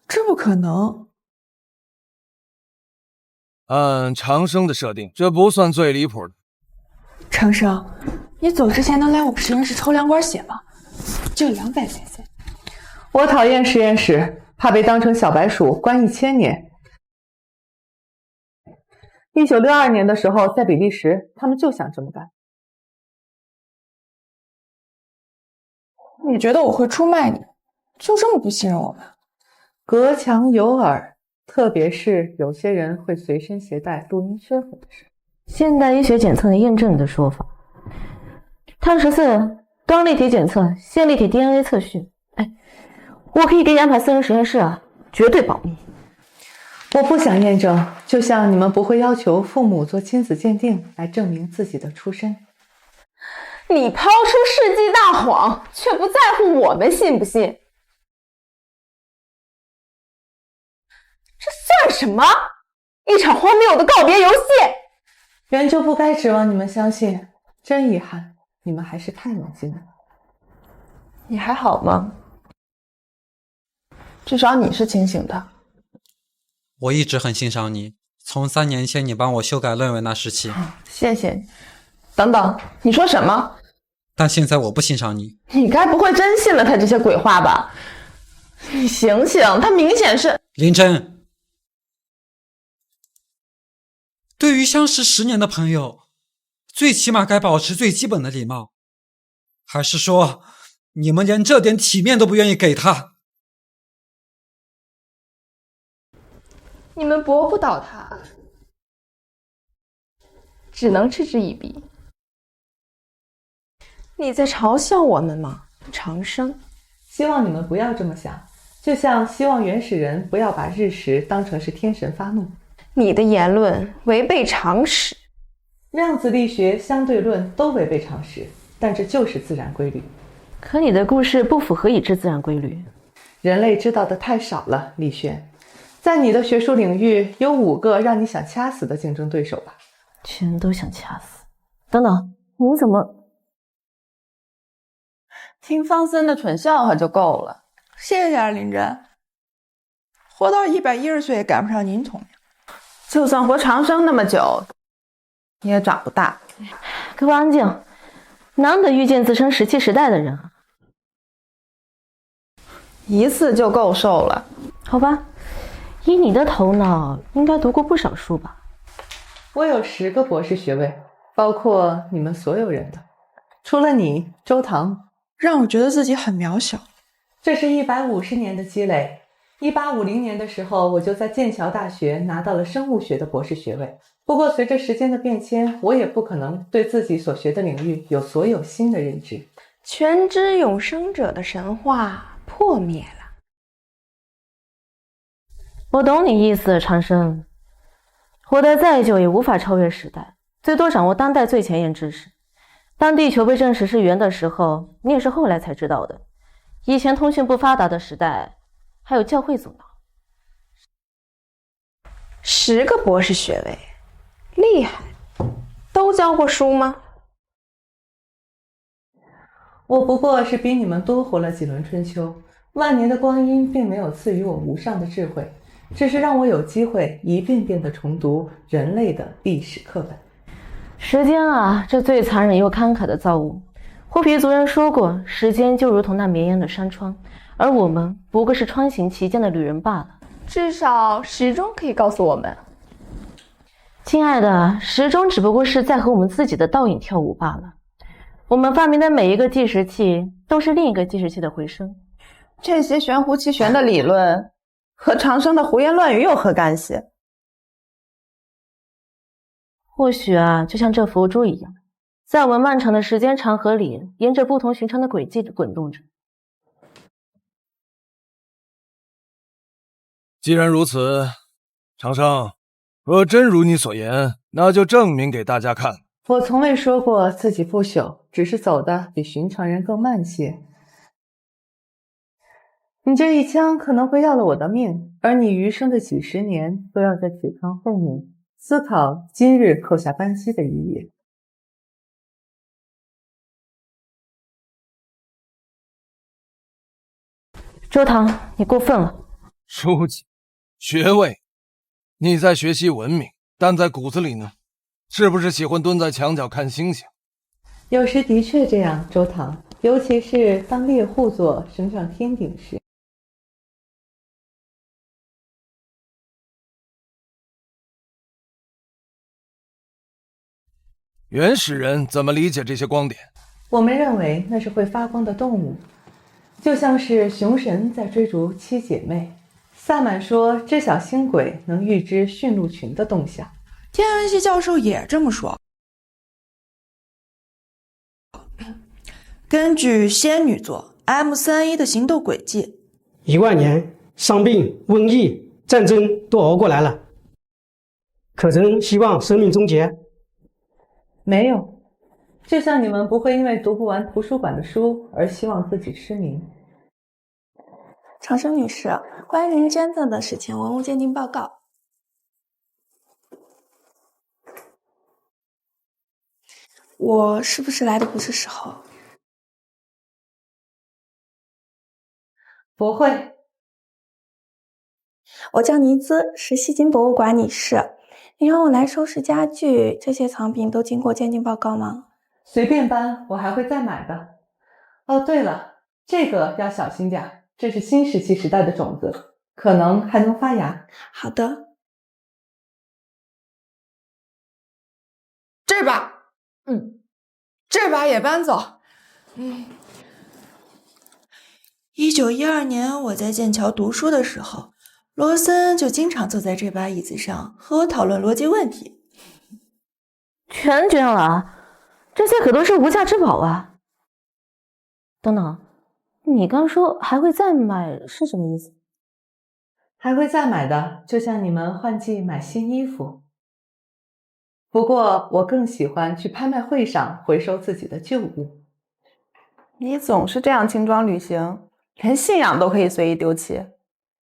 这不可能。按长生的设定，这不算最离谱的。长生，你走之前能来我们实验室抽2管血吗？就200 cc。我讨厌实验室，怕被当成小白鼠关1000年。1962年的时候，在比利时，他们就想这么干。你觉得我会出卖你？就这么不信任我吗？隔墙有耳，特别是有些人会随身携带录音宣粉的事。现代医学检测能验证你的说法。碳14、钢立体检测、线粒体 DNA 测序。哎，我可以给你安排私人实验室啊，绝对保密。我不想验证，就像你们不会要求父母做亲子鉴定来证明自己的出身。你抛出世纪大谎，却不在乎我们信不信，这算什么？一场荒谬的告别游戏。原就不该指望你们相信，真遗憾，你们还是太冷静了。你还好吗？至少你是清醒的。我一直很欣赏你，从3年前你帮我修改论文那时起。谢谢你。等等，你说什么？但现在我不欣赏你。你该不会真信了他这些鬼话吧？你醒醒，他明显是……林真，对于相识10年的朋友，最起码该保持最基本的礼貌。还是说，你们连这点体面都不愿意给他？你们驳不倒他，只能嗤之以鼻。你在嘲笑我们吗，长生？希望你们不要这么想，就像希望原始人不要把日食当成是天神发怒。你的言论违背常识，量子力学、相对论都违背常识，但这就是自然规律。可你的故事不符合已知自然规律，人类知道的太少了，李轩。在你的学术领域，有5个让你想掐死的竞争对手吧？全都想掐死。等等，你怎么？听方森的蠢笑话就够了。谢谢啊，林真。活到110岁也赶不上您聪明。就算活长生那么久，你也长不大。给我安静！难得遇见自称17时代的人啊！一次就够受了。好吧，以你的头脑，应该读过不少书吧？我有10个博士学位，包括你们所有人的，除了你，周唐。让我觉得自己很渺小。这是150年的积累。1850年的时候，我就在剑桥大学拿到了生物学的博士学位。不过随着时间的变迁，我也不可能对自己所学的领域有所有新的认知。全知永生者的神话破灭了。我懂你意思，长生。活得再久也无法超越时代，最多掌握当代最前沿知识。当地球被证实是圆的时候，你也是后来才知道的。以前通讯不发达的时代，还有教会阻挠。10个博士学位，厉害！都教过书吗？我不过是比你们多活了几轮春秋，万年的光阴并没有赐予我无上的智慧，只是让我有机会一遍遍地重读人类的历史课本。时间啊，这最残忍又慷慨的造物。霍皮族人说过，时间就如同那绵延的山川，而我们不过是穿行其间的旅人罢了。至少时钟可以告诉我们。亲爱的，时钟只不过是在和我们自己的倒影跳舞罢了。我们发明的每一个计时器，都是另一个计时器的回声。这些玄乎其玄的理论，和长生的胡言乱语有何干系？或许啊，就像这佛珠一样，在我们漫长的时间长河里，沿着不同寻常的轨迹滚动着。既然如此，长生，若真如你所言，那就证明给大家看。我从未说过自己不朽，只是走得比寻常人更慢些。你这一枪可能会要了我的命，而你余生的几十年都要在此枪后面思考今日扣下扳机的一夜。周堂，你过分了。书记，学位，你在学习文明，但在骨子里呢，是不是喜欢蹲在墙角看星星？有时的确这样，周堂，尤其是当猎户座升上天顶时。原始人怎么理解这些光点？我们认为那是会发光的动物，就像是熊神在追逐七姐妹。萨满说，知晓星轨能预知驯鹿群的动向。天文系教授也这么说。根据仙女座 M31的行动轨迹，1万年伤病、瘟疫、战争都熬过来了，可曾希望生命终结？没有，就像你们不会因为读不完图书馆的书而希望自己失明。长生女士，关于您捐赠的史前文物鉴定报告。我是不是来的不是时候？不会。我叫尼兹，是西京博物馆女士。您让我来收拾家具，这些藏品都经过鉴定报告吗？随便搬，我还会再买的。哦，对了，这个要小心点，这是新石器时代的种子，可能还能发芽。好的。这把，这把也搬走。1912年我在剑桥读书的时候，罗森就经常坐在这把椅子上和我讨论逻辑问题。全捐了，这些可都是无价之宝啊！等等，你刚说还会再买是什么意思？还会再买的，就像你们换季买新衣服。不过我更喜欢去拍卖会上回收自己的旧物。你总是这样轻装旅行，连信仰都可以随意丢弃。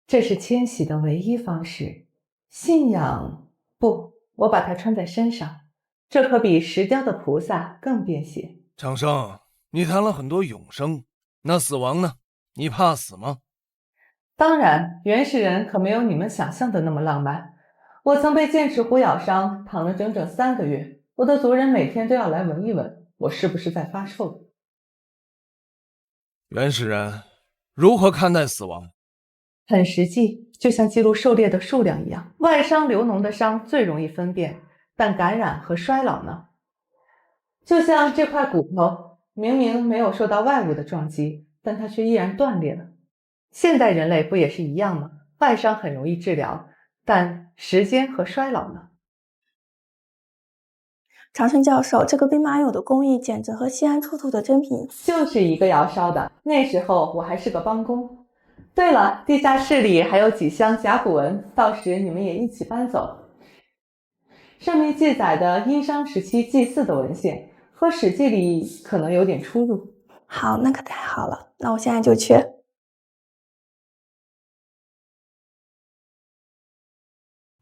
这是迁徙的唯一方式。信仰不，我把它穿在身上，这可比石雕的菩萨更便携。长生，你谈了很多永生，那死亡呢？你怕死吗？当然，原始人可没有你们想象的那么浪漫。我曾被剑齿虎咬伤，躺了整整3个月。我的族人每天都要来闻一闻，我是不是在发臭。原始人如何看待死亡？很实际，就像记录狩猎的数量一样。外伤流脓的伤最容易分辨，但感染和衰老呢？就像这块骨头，明明没有受到外物的撞击，但它却依然断裂了。现代人类不也是一样吗？外伤很容易治疗，但时间和衰老呢？长生教授，这个兵马俑的工艺简直和西安出土的真品就是一个窑烧的。那时候我还是个帮工。对了，地下室里还有几箱甲骨文，到时你们也一起搬走。上面记载的殷商时期祭祀的文献和史记里可能有点出入。好，那可太好了，那我现在就去。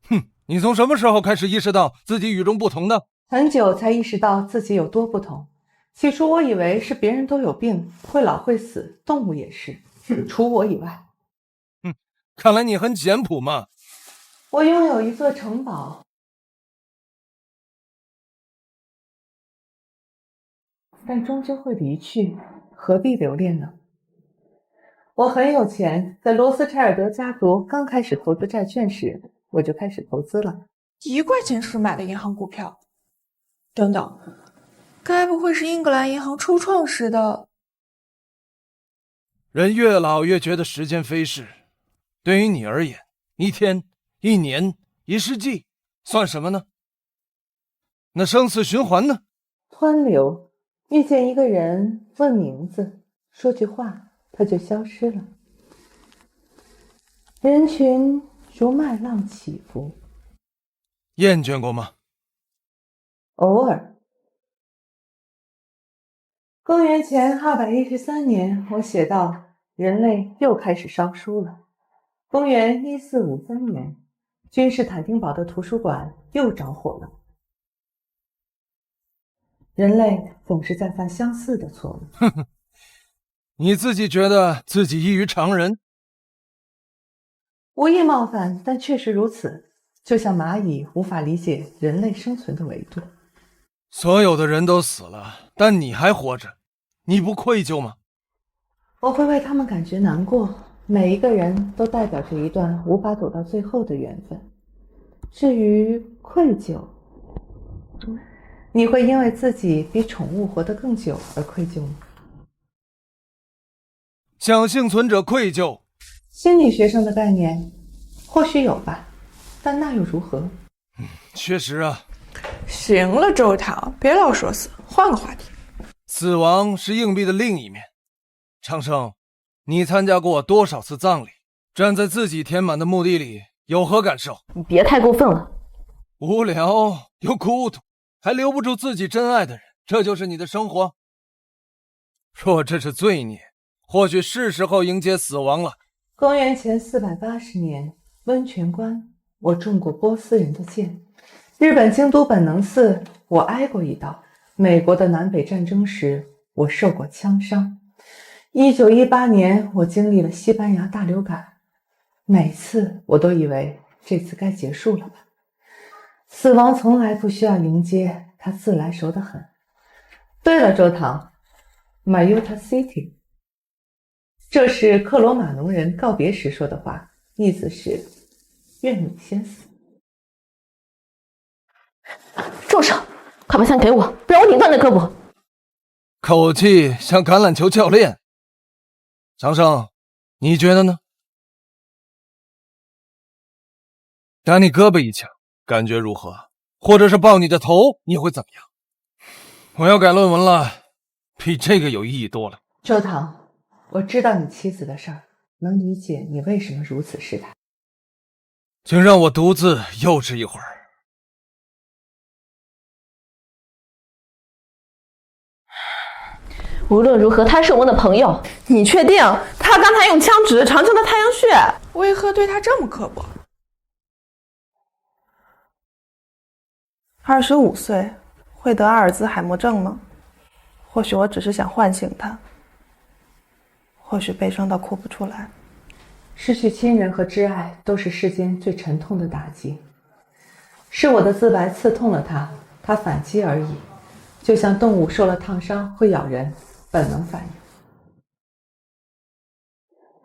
哼，你从什么时候开始意识到自己与众不同的？很久才意识到自己有多不同。起初我以为是别人都有病，会老会死，动物也是，除我以外。看来你很简朴嘛。我拥有一座城堡，但终究会离去，何必留恋呢？我很有钱，在罗斯柴尔德家族刚开始投资债券时，我就开始投资了。1块钱时买的银行股票。等等，该不会是英格兰银行初创时的？人越老越觉得时间飞逝，对于你而言，1天、1年、1世纪算什么呢？那生死循环呢？湍流，遇见一个人，问名字，说句话，他就消失了。人群如麦浪起伏。厌倦过吗？偶尔。公元前213年，我写道，人类又开始烧书了。公元1453年，君士坦丁堡的图书馆又着火了。人类总是在犯相似的错误。你自己觉得自己异于常人？无意冒犯，但确实如此。就像蚂蚁无法理解人类生存的维度。所有的人都死了，但你还活着，你不愧疚吗？我会为他们感觉难过，每一个人都代表着一段无法走到最后的缘分。至于愧疚，你会因为自己比宠物活得更久而愧疚吗？向幸存者愧疚。心理学上的概念或许有吧，但那又如何？确实啊。行了，周唐，别老说死，换个话题。死亡是硬币的另一面。长生，你参加过多少次葬礼？站在自己填满的墓地里，有何感受？你别太过分了。无聊又孤独，还留不住自己真爱的人，这就是你的生活？若这是罪孽，或许是时候迎接死亡了。公元前480年，温泉关，我中过波斯人的箭；日本京都本能寺，我挨过一刀；美国的南北战争时，我受过枪伤；1918年，我经历了西班牙大流感。每次我都以为这次该结束了吧。死亡从来不需要迎接，它自来熟得很。对了，周唐 ，Mayuta City。这是克罗马农人告别时说的话，意思是愿你先死。住手！快把枪给我，不然我拧断你的胳膊。口气像橄榄球教练。长生，你觉得呢？打你胳膊一枪，感觉如何？或者是爆你的头，你会怎么样？我要改论文了，比这个有意义多了。周唐，我知道你妻子的事儿，能理解你为什么如此试探。请让我独自幼稚一会儿。无论如何，他是我们的朋友。你确定他刚才用枪指着长生的太阳穴？为何对他这么刻薄？25岁会得阿尔兹海默症吗？或许我只是想唤醒他，或许悲伤到哭不出来。失去亲人和挚爱都是世间最沉痛的打击，是我的自白刺痛了他，他反击而已，就像动物受了烫伤会咬人，本能反应。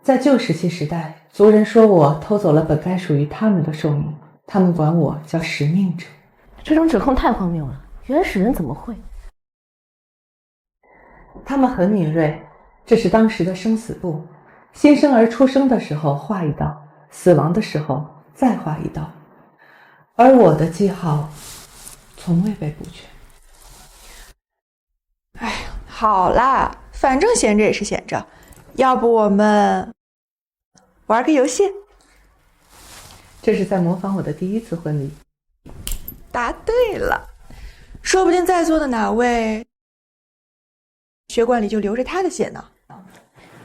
在旧石器时代，族人说我偷走了本该属于他们的寿命，他们管我叫食命者。这种指控太荒谬了，原始人怎么会？他们很敏锐，这是当时的生死簿，新生儿出生的时候划一刀，死亡的时候再划一刀，而我的记号从未被补全。哎呀，好啦，反正闲着也是闲着，要不我们玩个游戏？这是在模仿我的第一次婚礼。答对了，说不定在座的哪位血管里就流着他的血呢。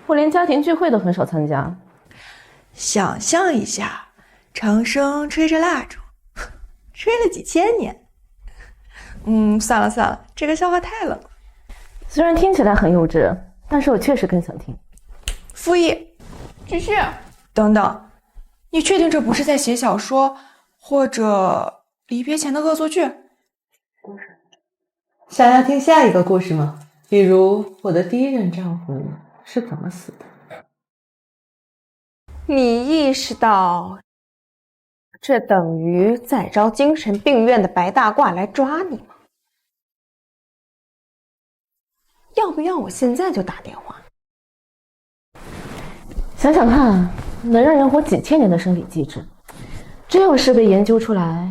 我连家庭聚会都很少参加。想象一下，长生吹着蜡烛，吹了几千年。算了，这个笑话太冷了。虽然听起来很幼稚，但是我确实更想听。复议，继续。等等，你确定这不是在写小说，或者离别前的恶作剧？想要听下一个故事吗？比如我的第一任丈夫是怎么死的？你意识到这等于在招精神病院的白大褂来抓你吗？要不要我现在就打电话？想想看，能让人活几千年的生理机制，这要是被研究出来，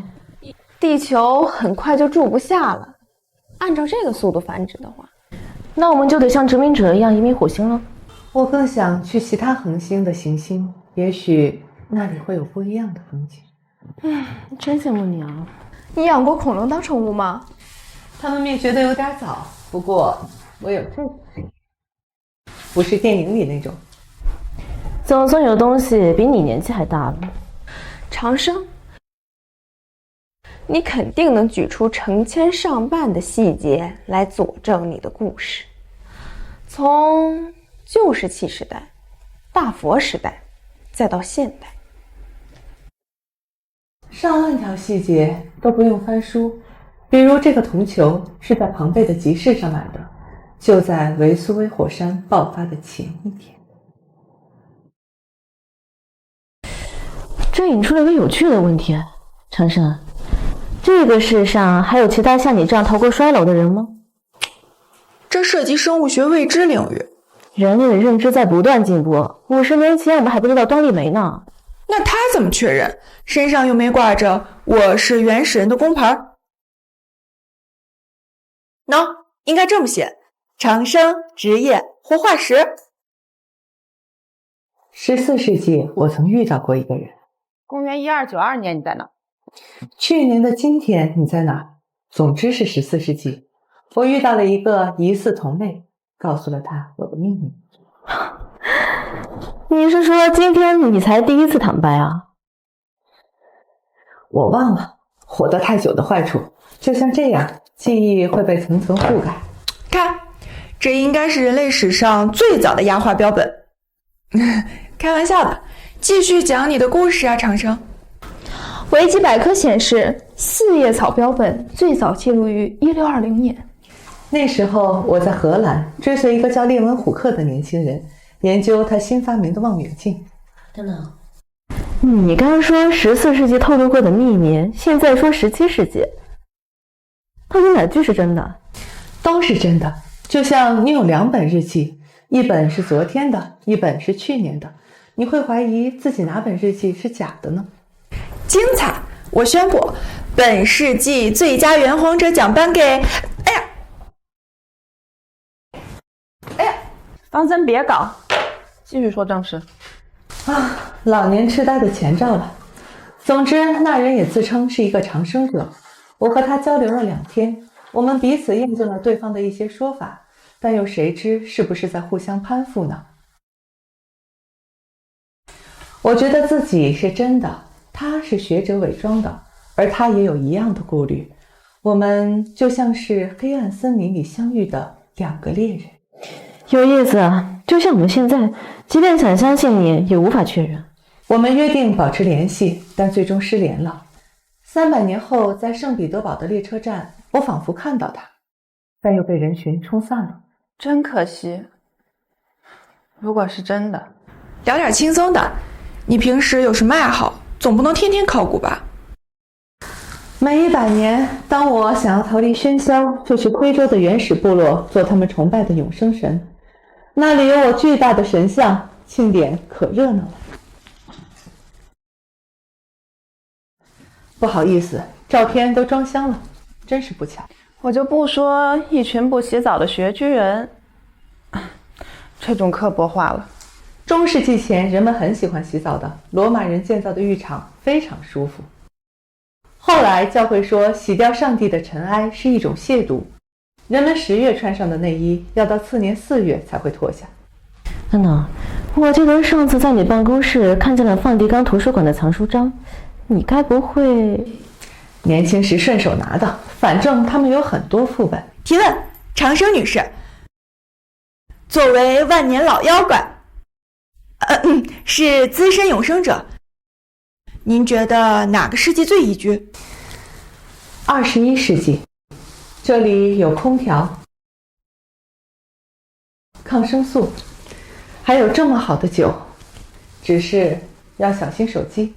地球很快就住不下了。按照这个速度繁殖的话，那我们就得像殖民者一样移民火星了。我更想去其他恒星的行星，也许那里会有不一样的风景。真羡慕你啊！你养过恐龙当宠物吗？它们灭绝的有点早，不过我有这个，不是电影里那种。总算有东西比你年纪还大了。长生，你肯定能举出成千上万的细节来佐证你的故事，从旧石器时代、大佛时代，再到现代。上万条细节都不用翻书，比如这个铜球是在庞贝的集市上买的，就在维苏威火山爆发的前一天。这引出了一个有趣的问题，长生，这个世上还有其他像你这样逃过衰老的人吗？这涉及生物学未知领域，人类的认知在不断进步。50年前我们还不知道端粒酶呢。那他怎么确认？身上又没挂着我是原始人的工牌。喏，应该这么写：长生，职业，活化石。14世纪，我曾遇到过一个人。公元1292年，你在哪？去年的今天，你在哪？总之是14世纪。我遇到了一个疑似同类，告诉了他我的秘密。你是说今天你才第一次坦白啊？我忘了，活得太久的坏处，就像这样，记忆会被层层覆盖。看，这应该是人类史上最早的压花标本。开玩笑的，继续讲你的故事啊，长生。维基百科显示，4叶草标本最早记录于1620年。那时候我在荷兰追随一个叫列文虎克的年轻人，研究他新发明的望远镜。等等，你刚说14世纪透露过的秘密，现在说17世纪，到底哪句是真的？都是真的。就像你有2本日记，一本是昨天的，一本是去年的，你会怀疑自己哪本日记是假的呢？精彩！我宣布，本世纪最佳圆谎者奖颁给……方森别搞，继续说正事。老年痴呆的前兆了。总之，那人也自称是一个长生者。我和他交流了2天，我们彼此验证了对方的一些说法，但又谁知是不是在互相攀附呢？我觉得自己是真的，他是学者伪装的，而他也有一样的顾虑。我们就像是黑暗森林里相遇的2个猎人。有意思啊，就像我们现在，即便想相信你，也无法确认。我们约定保持联系，但最终失联了。300年后，在圣彼得堡的列车站，我仿佛看到他，但又被人群冲散了。真可惜。如果是真的，聊点轻松的。你平时有什么爱好？总不能天天考古吧？每100年，当我想要逃离喧嚣，就去非洲的原始部落做他们崇拜的永生神。那里有我巨大的神像，庆典可热闹了。不好意思，照片都装箱了，真是不巧。我就不说一群不洗澡的学居人，这种刻薄话了。中世纪前，人们很喜欢洗澡的，罗马人建造的浴场非常舒服。后来教会说，洗掉上帝的尘埃是一种亵渎，人们10月穿上的内衣要到次年4月才会脱下。等等，我记得上次在你办公室看见了梵蒂冈图书馆的藏书章，你该不会……年轻时顺手拿的，反正他们有很多副本。提问，长生女士，作为万年老妖怪，是资深永生者，您觉得哪个世纪最宜居？21世纪，这里有空调、抗生素，还有这么好的酒，只是要小心手机。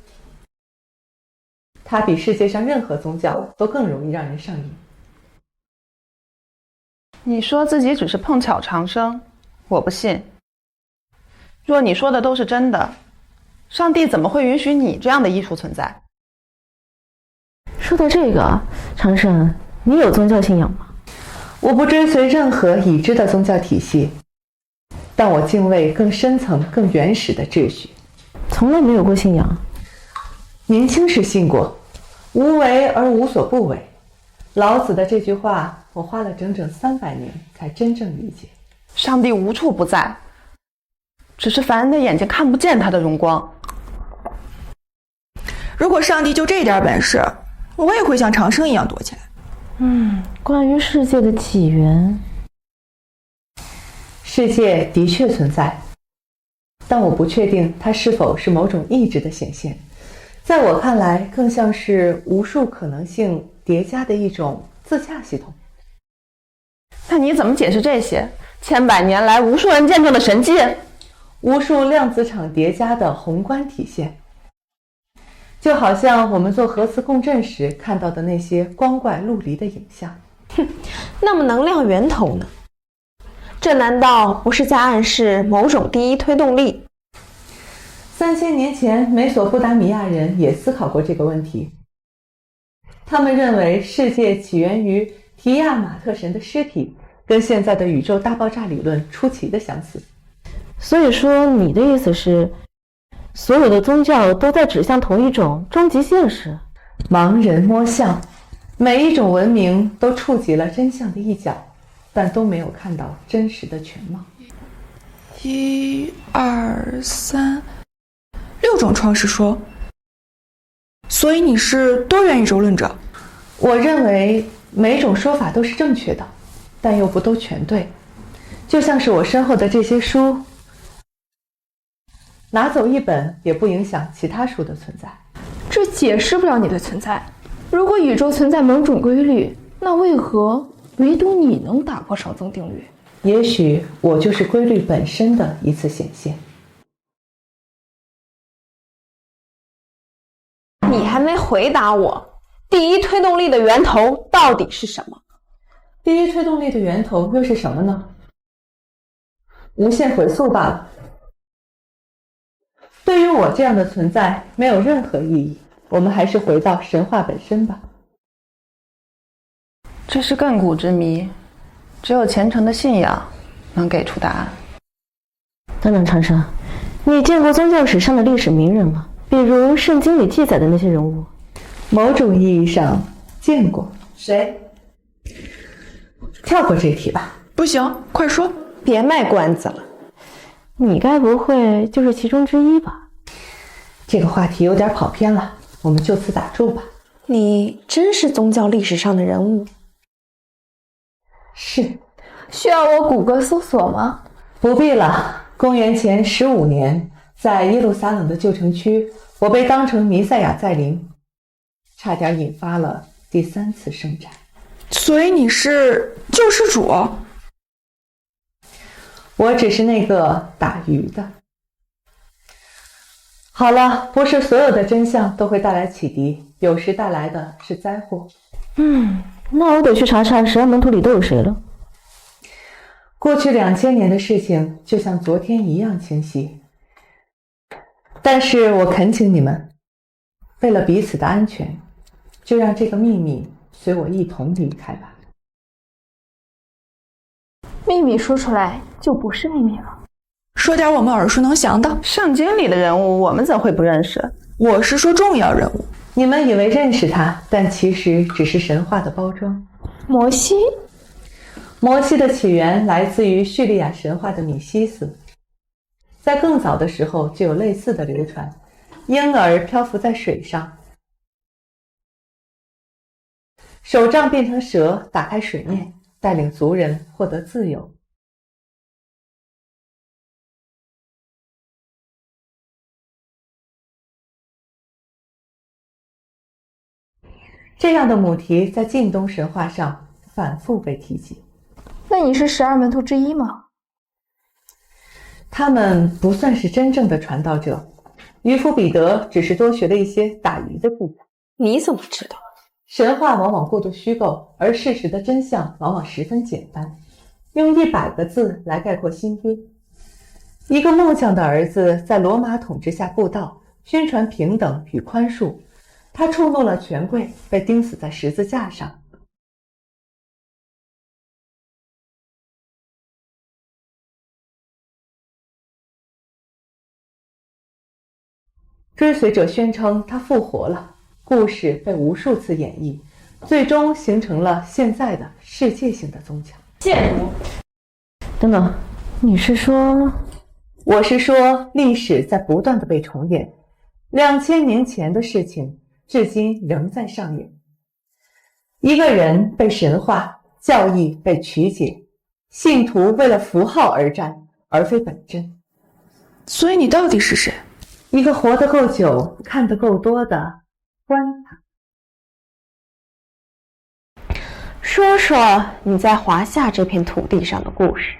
它比世界上任何宗教都更容易让人上瘾。你说自己只是碰巧长生，我不信。若你说的都是真的，上帝怎么会允许你这样的艺术存在？说到这个，长生，你有宗教信仰吗？我不追随任何已知的宗教体系，但我敬畏更深层、更原始的秩序。从来没有过信仰。年轻时信过，无为而无所不为。老子的这句话，我花了整整300年才真正理解。上帝无处不在，只是凡人的眼睛看不见他的荣光。如果上帝就这点本事，我也会像长生一样躲起来。关于世界的起源，世界的确存在，但我不确定它是否是某种意志的显现。在我看来，更像是无数可能性叠加的一种自洽系统。那你怎么解释这些千百年来无数人见证的神迹？无数量子场叠加的宏观体现，就好像我们做核磁共振时看到的那些光怪陆离的影像。那么能量源头呢？这难道不是在暗示某种第一推动力？3000年前，美索不达米亚人也思考过这个问题。他们认为世界起源于提亚马特神的尸体，跟现在的宇宙大爆炸理论出奇的相似。所以说，你的意思是，所有的宗教都在指向同一种终极现实？盲人摸象，每一种文明都触及了真相的一角，但都没有看到真实的全貌。1、2、3，6种创世说。所以你是多元宇宙论者？我认为每种说法都是正确的，但又不都全对。就像是我身后的这些书，拿走一本也不影响其他书的存在。这解释不了你的存在。如果宇宙存在某种规律，那为何唯独你能打破熵增定律？也许我就是规律本身的一次显现。你还没回答我，第一推动力的源头到底是什么？第一推动力的源头又是什么呢？无限回溯罢了。对于我这样的存在没有任何意义，我们还是回到神话本身吧。这是亘古之谜，只有虔诚的信仰能给出答案。等等，长生，你见过宗教史上的历史名人吗？比如圣经里记载的那些人物？某种意义上见过。谁？跳过这题吧。不行，快说，别卖关子了。你该不会就是其中之一吧？这个话题有点跑偏了，我们就此打住吧。你真是宗教历史上的人物？是。需要我谷歌搜索吗？不必了。公元前15年，在耶路撒冷的旧城区，我被当成弥赛亚再临，差点引发了第3次圣战。所以你是救世主？我只是那个打鱼的。好了，不是所有的真相都会带来启迪，有时带来的是灾祸。那我得去查查12门徒里都有谁了。过去2000年的事情就像昨天一样清晰，但是我恳请你们，为了彼此的安全，就让这个秘密随我一同离开吧。秘密说出来就不是秘密了。说点我们耳熟能详的。圣经里的人物我们怎会不认识？我是说重要人物。你们以为认识他，但其实只是神话的包装。摩西？摩西的起源来自于叙利亚神话的米西斯，在更早的时候就有类似的流传。婴儿漂浮在水上，手杖变成蛇，打开水面，带领族人获得自由。这样的母题在近东神话上反复被提及。那你是12门徒之一吗？他们不算是真正的传道者，渔夫彼得只是多学了一些打鱼的技巧。你怎么知道？神话往往过度虚构，而事实的真相往往十分简单，用100个字来概括新约。一个木匠的儿子在罗马统治下布道，宣传平等与宽恕，他触怒了权贵，被钉死在十字架上。追随者宣称他复活了，故事被无数次演绎，最终形成了现在的世界性的宗教。亵渎！等等，你是说？我是说，历史在不断的被重演，2000年前的事情至今仍在上演。一个人被神化，教义被曲解，信徒为了符号而战，而非本真。所以你到底是谁？一个活得够久、看得够多的观察。说说你在华夏这片土地上的故事。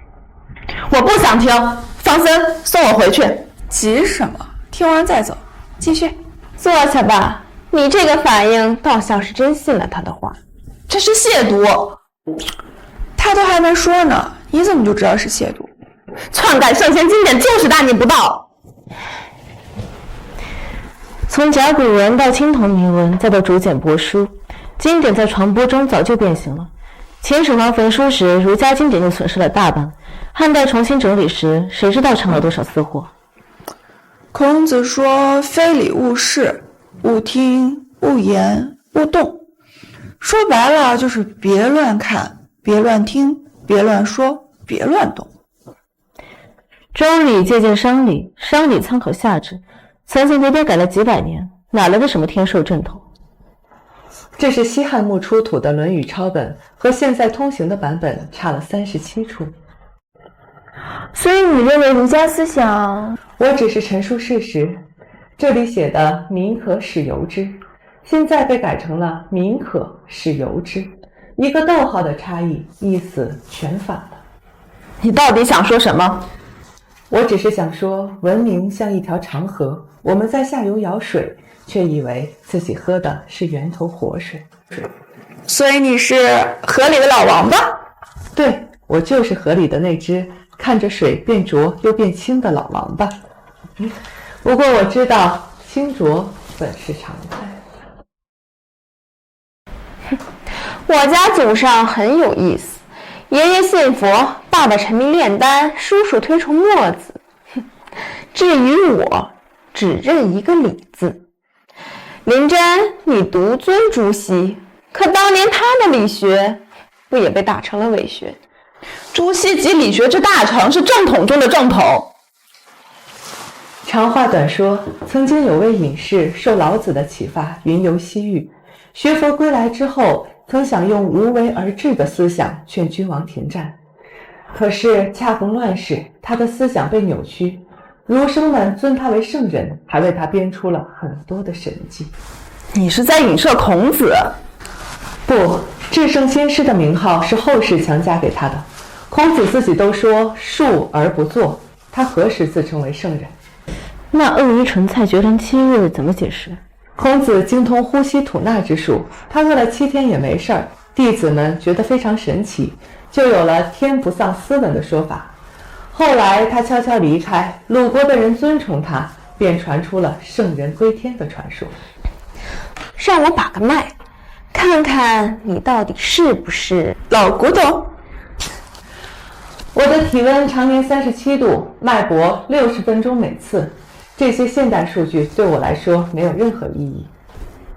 我不想听，方森，送我回去。急什么？听完再走。继续，坐下吧。你这个反应倒像是真信了他的话。这是亵渎。他都还没说呢，你怎么就知道是亵渎？篡改圣贤经典就是大逆不道。从甲骨文到青铜铭文，再到竹简帛书，经典在传播中早就变形了。秦始皇焚书时，儒家经典就损失了大半；汉代重新整理时，谁知道藏了多少私货？孔子说：“非礼勿视，勿听，勿言，勿动。”说白了就是别乱看，别乱听，别乱说，别乱动。周礼借鉴商礼，商礼参考夏制，层层叠叠改了几百年，哪来的什么天授正统？这是西汉末出土的《论语》抄本，和现在通行的版本差了37处。所以你认为儒家思想？我只是陈述事实。这里写的“民可使由之”，现在被改成了“民可使由之”，一个逗号的差异，意思全反了。你到底想说什么？我只是想说，文明像一条长河，我们在下游舀水，却以为自己喝的是源头活水。所以你是河里的老王八？对，我就是河里的那只看着水变浊又变清的老王八。不过我知道，清浊本是常态。我家祖上很有意思，爷爷信佛，爸爸沉迷炼丹，叔叔推崇墨子。至于我，只认一个礼字。林真，你独尊朱熹，可当年他的理学不也被打成了伪学？朱熹集理学之大成，是正统中的正统。长话短说，曾经有位隐士受老子的启发，云游西域，学佛归来之后，曾想用无为而治的思想劝君王停战，可是恰逢乱世，他的思想被扭曲，儒生们尊他为圣人，还为他编出了很多的神迹。你是在影射孔子？不，至圣先师的名号是后世强加给他的。孔子自己都说述而不作，他何时自称为圣人？那鳄鱼纯菜决战7日怎么解释？孔子精通呼吸吐纳之术，他饿了7天也没事儿，弟子们觉得非常神奇，就有了天不丧斯文的说法。后来他悄悄离开，鲁国的人尊崇他，便传出了圣人归天的传说。让我把个脉，看看你到底是不是老古董。我的体温常年37度，脉搏60分钟每次，这些现代数据对我来说没有任何意义，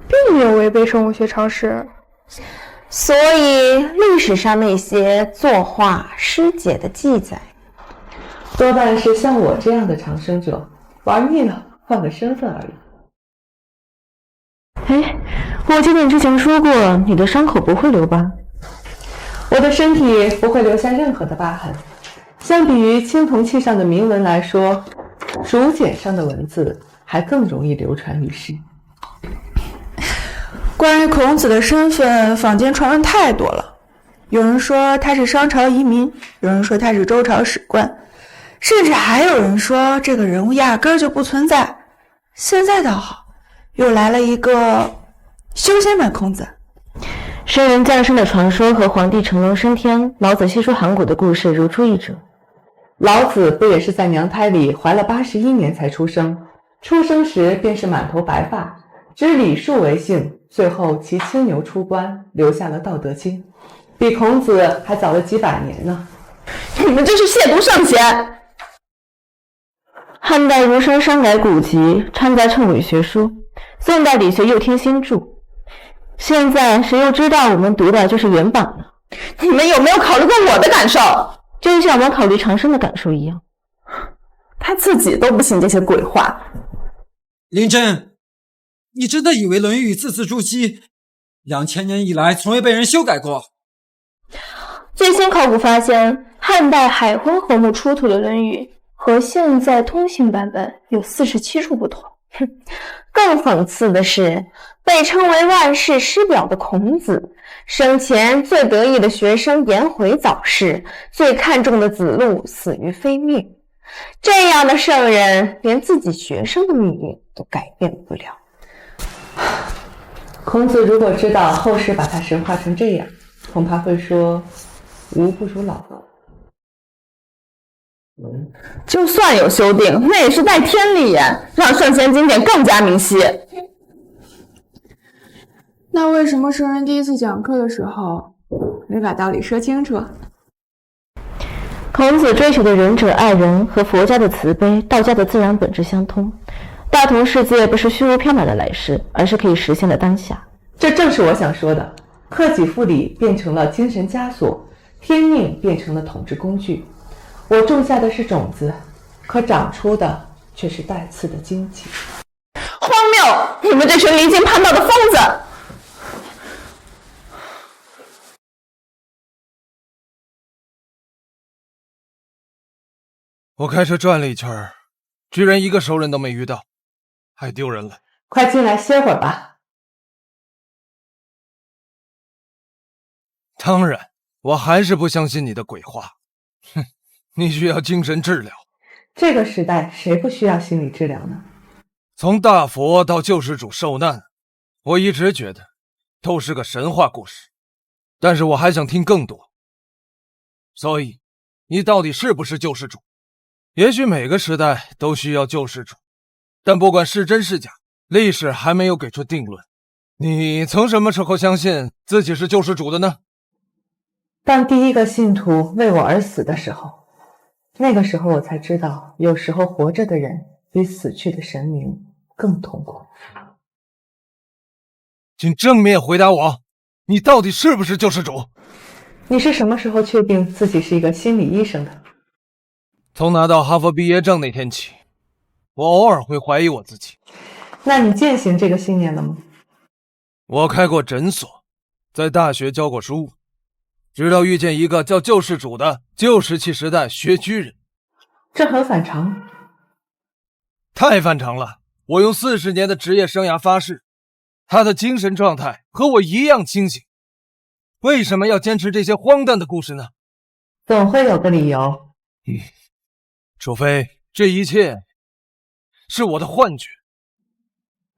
并没有违背生物学常识。所以历史上那些作画师姐的记载，多半是像我这样的长生者玩腻了，换个身份而已。哎，我记得你之前说过，你的伤口不会留疤。我的身体不会留下任何的疤痕。相比于青铜器上的铭文来说，竹简上的文字还更容易流传于世。关于孔子的身份，坊间传闻太多了。有人说他是商朝遗民，有人说他是周朝史官，甚至还有人说这个人物压根儿就不存在。现在倒好，又来了一个修仙版孔子。圣人降生的传说和皇帝成龙升天、老子西出函谷的故事如出一辙。老子不也是在娘胎里怀了81年才出生，出生时便是满头白发，知礼数为姓，最后骑青牛出关，留下了《道德经》，比孔子还早了几百年呢。你们这是亵渎圣贤！汉代儒生商改古籍，掺杂谶纬学说；宋代理学又添新注。现在谁又知道我们读的就是原版呢？你们有没有考虑过我的感受？就像我们考虑长生的感受一样。他自己都不信这些鬼话。林真，你真的以为《论语》字字珠玑，2000年以来从未被人修改过？最新考古发现，汉代海昏侯墓出土的《论语》和和现在通信版本有47处不同。更讽刺的是，被称为万世师表的孔子，生前最得意的学生颜回早逝，最看重的子路死于非命。这样的圣人，连自己学生的命运都改变不了。孔子如果知道后世把他神化成这样，恐怕会说吾不如老子。就算有修订，那也是带天理眼，让圣贤经典更加明晰。那为什么圣人第一次讲课的时候没把道理说清楚？孔子追求的仁者爱人和佛家的慈悲、道家的自然本质相通。大同世界不是虚无缥缈的来世，而是可以实现的当下。这正是我想说的，克己复礼变成了精神枷锁，天命变成了统治工具。我种下的是种子，可长出的却是带刺的荆棘。荒谬！你们这群离经叛道的疯子！我开车转了一圈，居然一个熟人都没遇到，太丢人了。快进来歇会儿吧。当然，我还是不相信你的鬼话。哼，你需要精神治疗。这个时代谁不需要心理治疗呢？从大佛到救世主受难，我一直觉得都是个神话故事，但是我还想听更多。所以，你到底是不是救世主？也许每个时代都需要救世主，但不管是真是假，历史还没有给出定论。你从什么时候相信自己是救世主的呢？当第一个信徒为我而死的时候，那个时候我才知道，有时候活着的人比死去的神明更痛苦。请正面回答我，你到底是不是救世主？你是什么时候确定自己是一个心理医生的？从拿到哈佛毕业证那天起，我偶尔会怀疑我自己。那你践行这个信念了吗？我开过诊所，在大学教过书，直到遇见一个叫救世主的旧石器时代学居人。这很反常。太反常了，我用40年的职业生涯发誓，他的精神状态和我一样清醒。为什么要坚持这些荒诞的故事呢？总会有个理由。除非这一切是我的幻觉。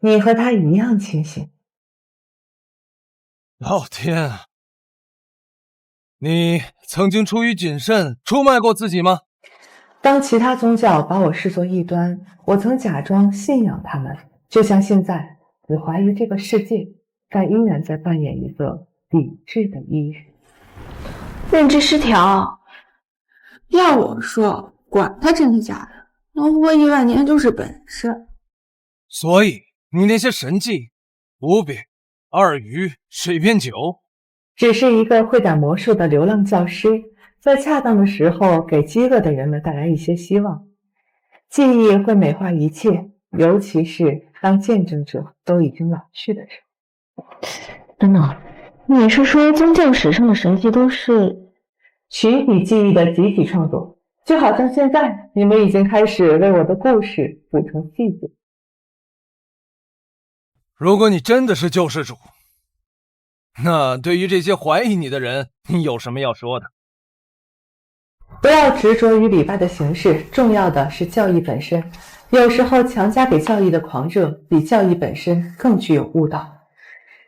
你和他一样清醒。老天啊！你曾经出于谨慎出卖过自己吗？当其他宗教把我视作异端，我曾假装信仰他们，就像现在只怀疑这个世界，但依然在扮演一个理智的医人。认知失调。要我说，管他真的假的，能活1万年就是本事。所以你那些神迹、五饼、二鱼、水变酒，只是一个会点魔术的流浪教师，在恰当的时候给饥饿的人们带来一些希望。记忆会美化一切，尤其是当见证者都已经老去的时候。等等，你是说宗教史上的神迹都是群体记忆的集体创作？就好像现在你们已经开始为我的故事补充细节。如果你真的是救世主，那对于这些怀疑你的人，你有什么要说的？不要执着于礼拜的形式，重要的是教义本身。有时候强加给教义的狂热，比教义本身更具有误导。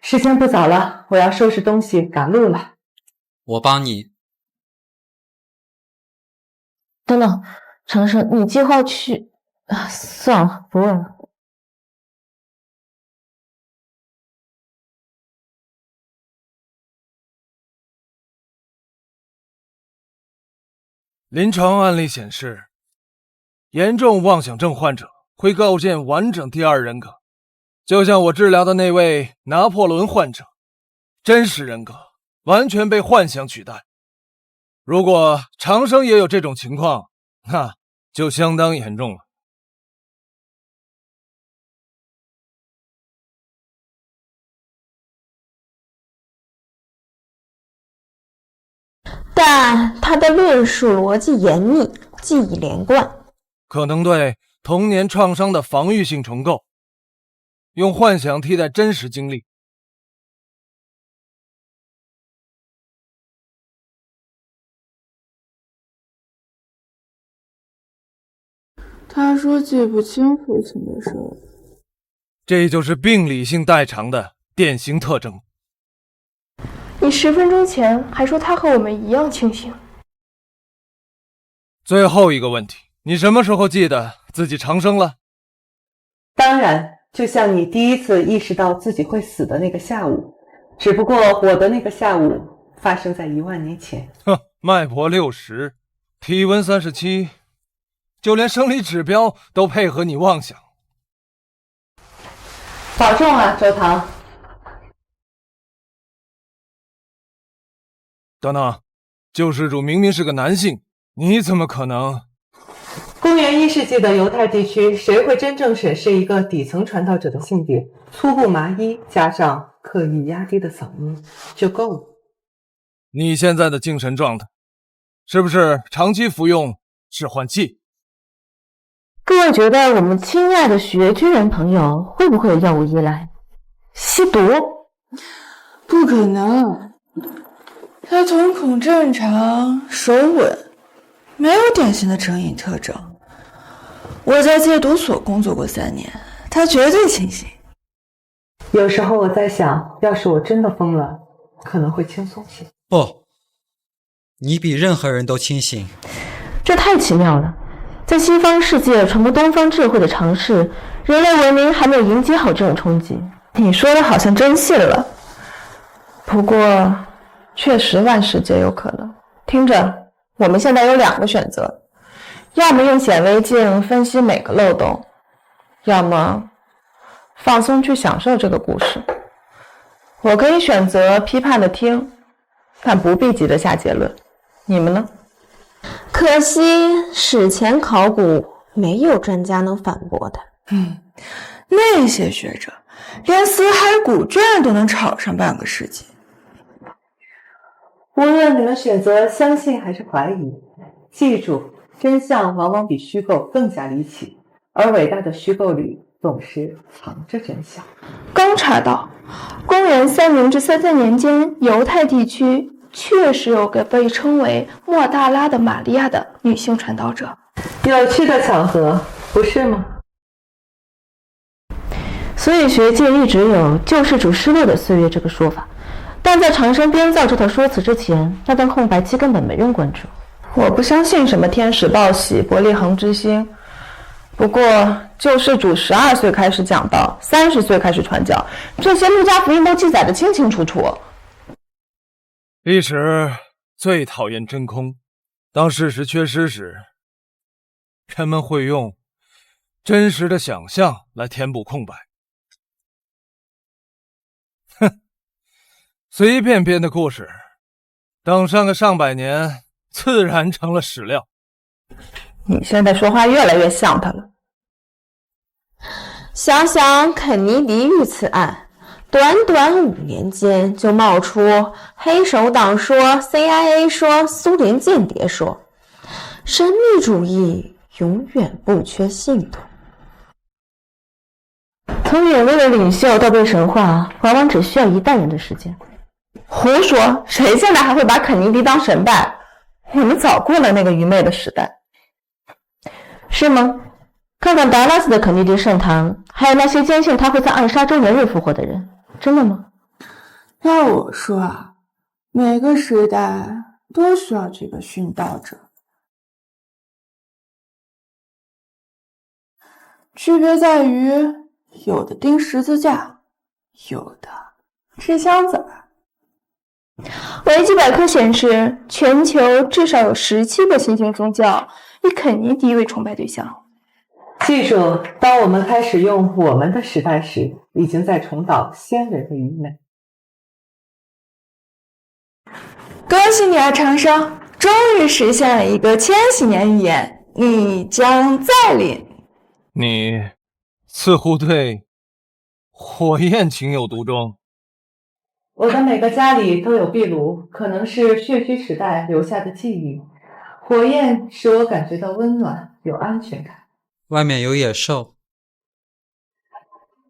时间不早了，我要收拾东西赶路了。我帮你。等等，程生，你计划去……算了，不问了。临床案例显示，严重妄想症患者会构建完整第二人格，就像我治疗的那位拿破仑患者，真实人格完全被幻想取代。如果长生也有这种情况，那就相当严重了。但他的论述逻辑严密，记忆连贯。可能对童年创伤的防御性重构，用幻想替代真实经历。他说记不清父亲的事，这就是病理性代偿的典型特征。你10分钟前还说他和我们一样清醒。最后一个问题，你什么时候记得自己长生了？当然，就像你第一次意识到自己会死的那个下午，只不过我的那个下午发生在1万年前。哼，脉搏60，体温37，就连生理指标都配合你妄想。保重啊，周唐。等等，救世主明明是个男性，你怎么可能？公元1世纪的犹太地区，谁会真正审视一个底层传道者的性别？粗布麻衣加上刻意压低的嗓音就够了。你现在的精神状态，是不是长期服用致幻剂？各位觉得我们亲爱的学军人朋友会不会有药物依赖？吸毒？不可能，他瞳孔正常，手稳，没有典型的成瘾特征。我在戒毒所工作过3年，他绝对清醒。有时候我在想，要是我真的疯了，可能会轻松些。不，你比任何人都清醒。这太奇妙了。在西方世界传播东方智慧的尝试，人类文明还没有迎接好这种冲击。你说的好像真信了，不过确实万事皆有可能。听着，我们现在有2个选择，要么用显微镜分析每个漏洞，要么放松去享受这个故事。我可以选择批判的听，但不必急着下结论。你们呢？可惜史前考古没有专家能反驳的。那些学者连死海古卷都能吵上半个世纪。无论你们选择相信还是怀疑，记住，真相往往比虚构更加离奇，而伟大的虚构里总是藏着真相。刚查到，公元30至33年间，犹太地区确实有个被称为莫大拉的玛利亚的女性传道者。有趣的巧合，不是吗？所以学界一直有救世主失落的岁月这个说法，但在长生编造这套说辞之前，那段空白期根本没人关注。我不相信什么天使报喜、伯利恒之星。不过救世主12岁开始讲道，30岁开始传教，这些路加福音都记载得清清楚楚。历史最讨厌真空，当事实缺失时，人们会用真实的想象来填补空白。哼，随便编的故事，等上个上百年，自然成了史料。你现在说话越来越像他了。想想肯尼迪遇刺案，短短5年间就冒出黑手党说、CIA 说、苏联间谍说，神秘主义永远不缺信徒。从有位的领袖到被神化，往往只需要1代人的时间。胡说，谁现在还会把肯尼迪当神拜？我们早过了那个愚昧的时代。是吗？看看达拉斯的肯尼迪圣堂，还有那些坚信他会在暗杀中人日复活的人，真的吗？要我说啊，每个时代都需要这个殉道者，区别在于有的钉十字架，有的吃枪子儿。维基百科显示，全球至少有17个新兴宗教以肯尼迪为崇拜对象。记住，当我们开始用我们的时代时，已经在重蹈先人的愚昧。恭喜你啊，长生，终于实现了一个1000禧年预言，你将再临。你似乎对火焰情有独钟。我的每个家里都有壁炉，可能是血虚时代留下的记忆。火焰使我感觉到温暖，有安全感。外面有野兽。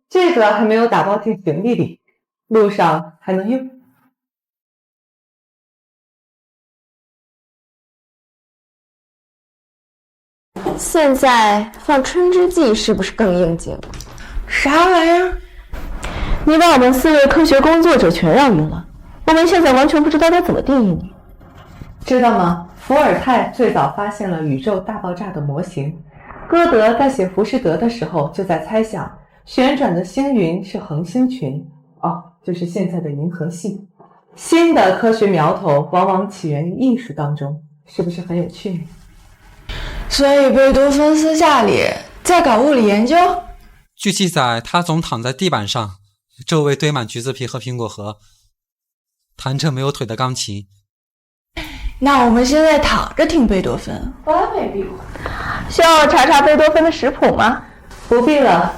这个还没有打包进行李里，路上还能用。现在放春之祭是不是更应景？啥玩意儿？你把我们4位科学工作者全让晕了，我们现在完全不知道该怎么定义你。知道吗？伏尔泰最早发现了宇宙大爆炸的模型，歌德在写《浮士德》的时候就在猜想旋转的星云是恒星群，就是现在的银河系。新的科学苗头往往起源于艺术当中，是不是很有趣呢？所以贝多芬私下里在搞物理研究？据记载，他总躺在地板上，周围堆满橘子皮和苹果核，弹着没有腿的钢琴。那我们现在躺着听贝多芬，完美闭环。需要我查查贝多芬的食谱吗？不必了，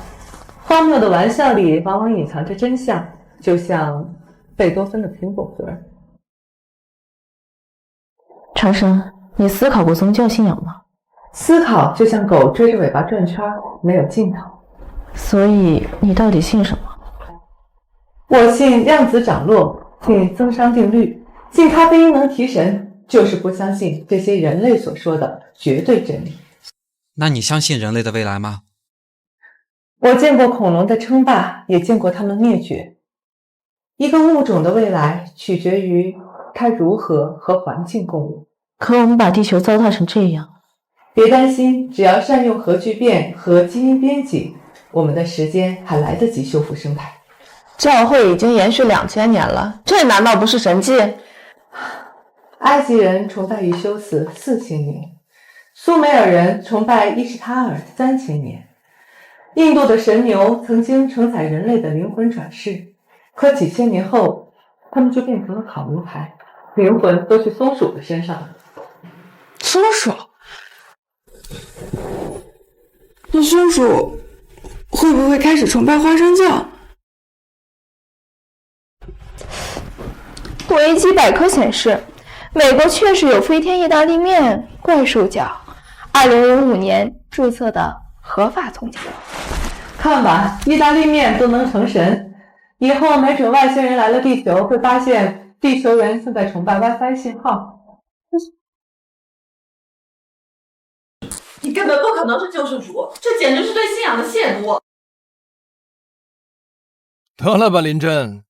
荒谬的玩笑里往往隐藏着真相，就像贝多芬的苹果核。长生，你思考过宗教信仰吗？思考就像狗追着尾巴转圈，没有尽头。所以你到底信什么？我信量子涨落，信增熵定律，信咖啡因能提神，就是不相信这些人类所说的绝对真理。那你相信人类的未来吗？我见过恐龙的称霸，也见过它们灭绝。一个物种的未来取决于它如何和环境共舞。可我们把地球糟蹋成这样。别担心，只要善用核聚变和基因编辑，我们的时间还来得及修复生态。教会已经延续2000年了，这难道不是神迹？埃及人崇拜伊修斯4000年，苏美尔人崇拜伊什塔尔3000年，印度的神牛曾经承载人类的灵魂转世，可几千年后，他们就变成了烤牛排，灵魂都去松鼠的身上了。松鼠？那松鼠会不会开始崇拜花生酱？维基百科显示，美国确实有飞天意大利面怪兽教，2005年注册的合法宗教。看吧，意大利面都能成神，以后没准外星人来了地球，会发现地球人正在崇拜 WiFi 信号。你根本不可能是救世主，这简直是对信仰的亵渎。得了吧，林真，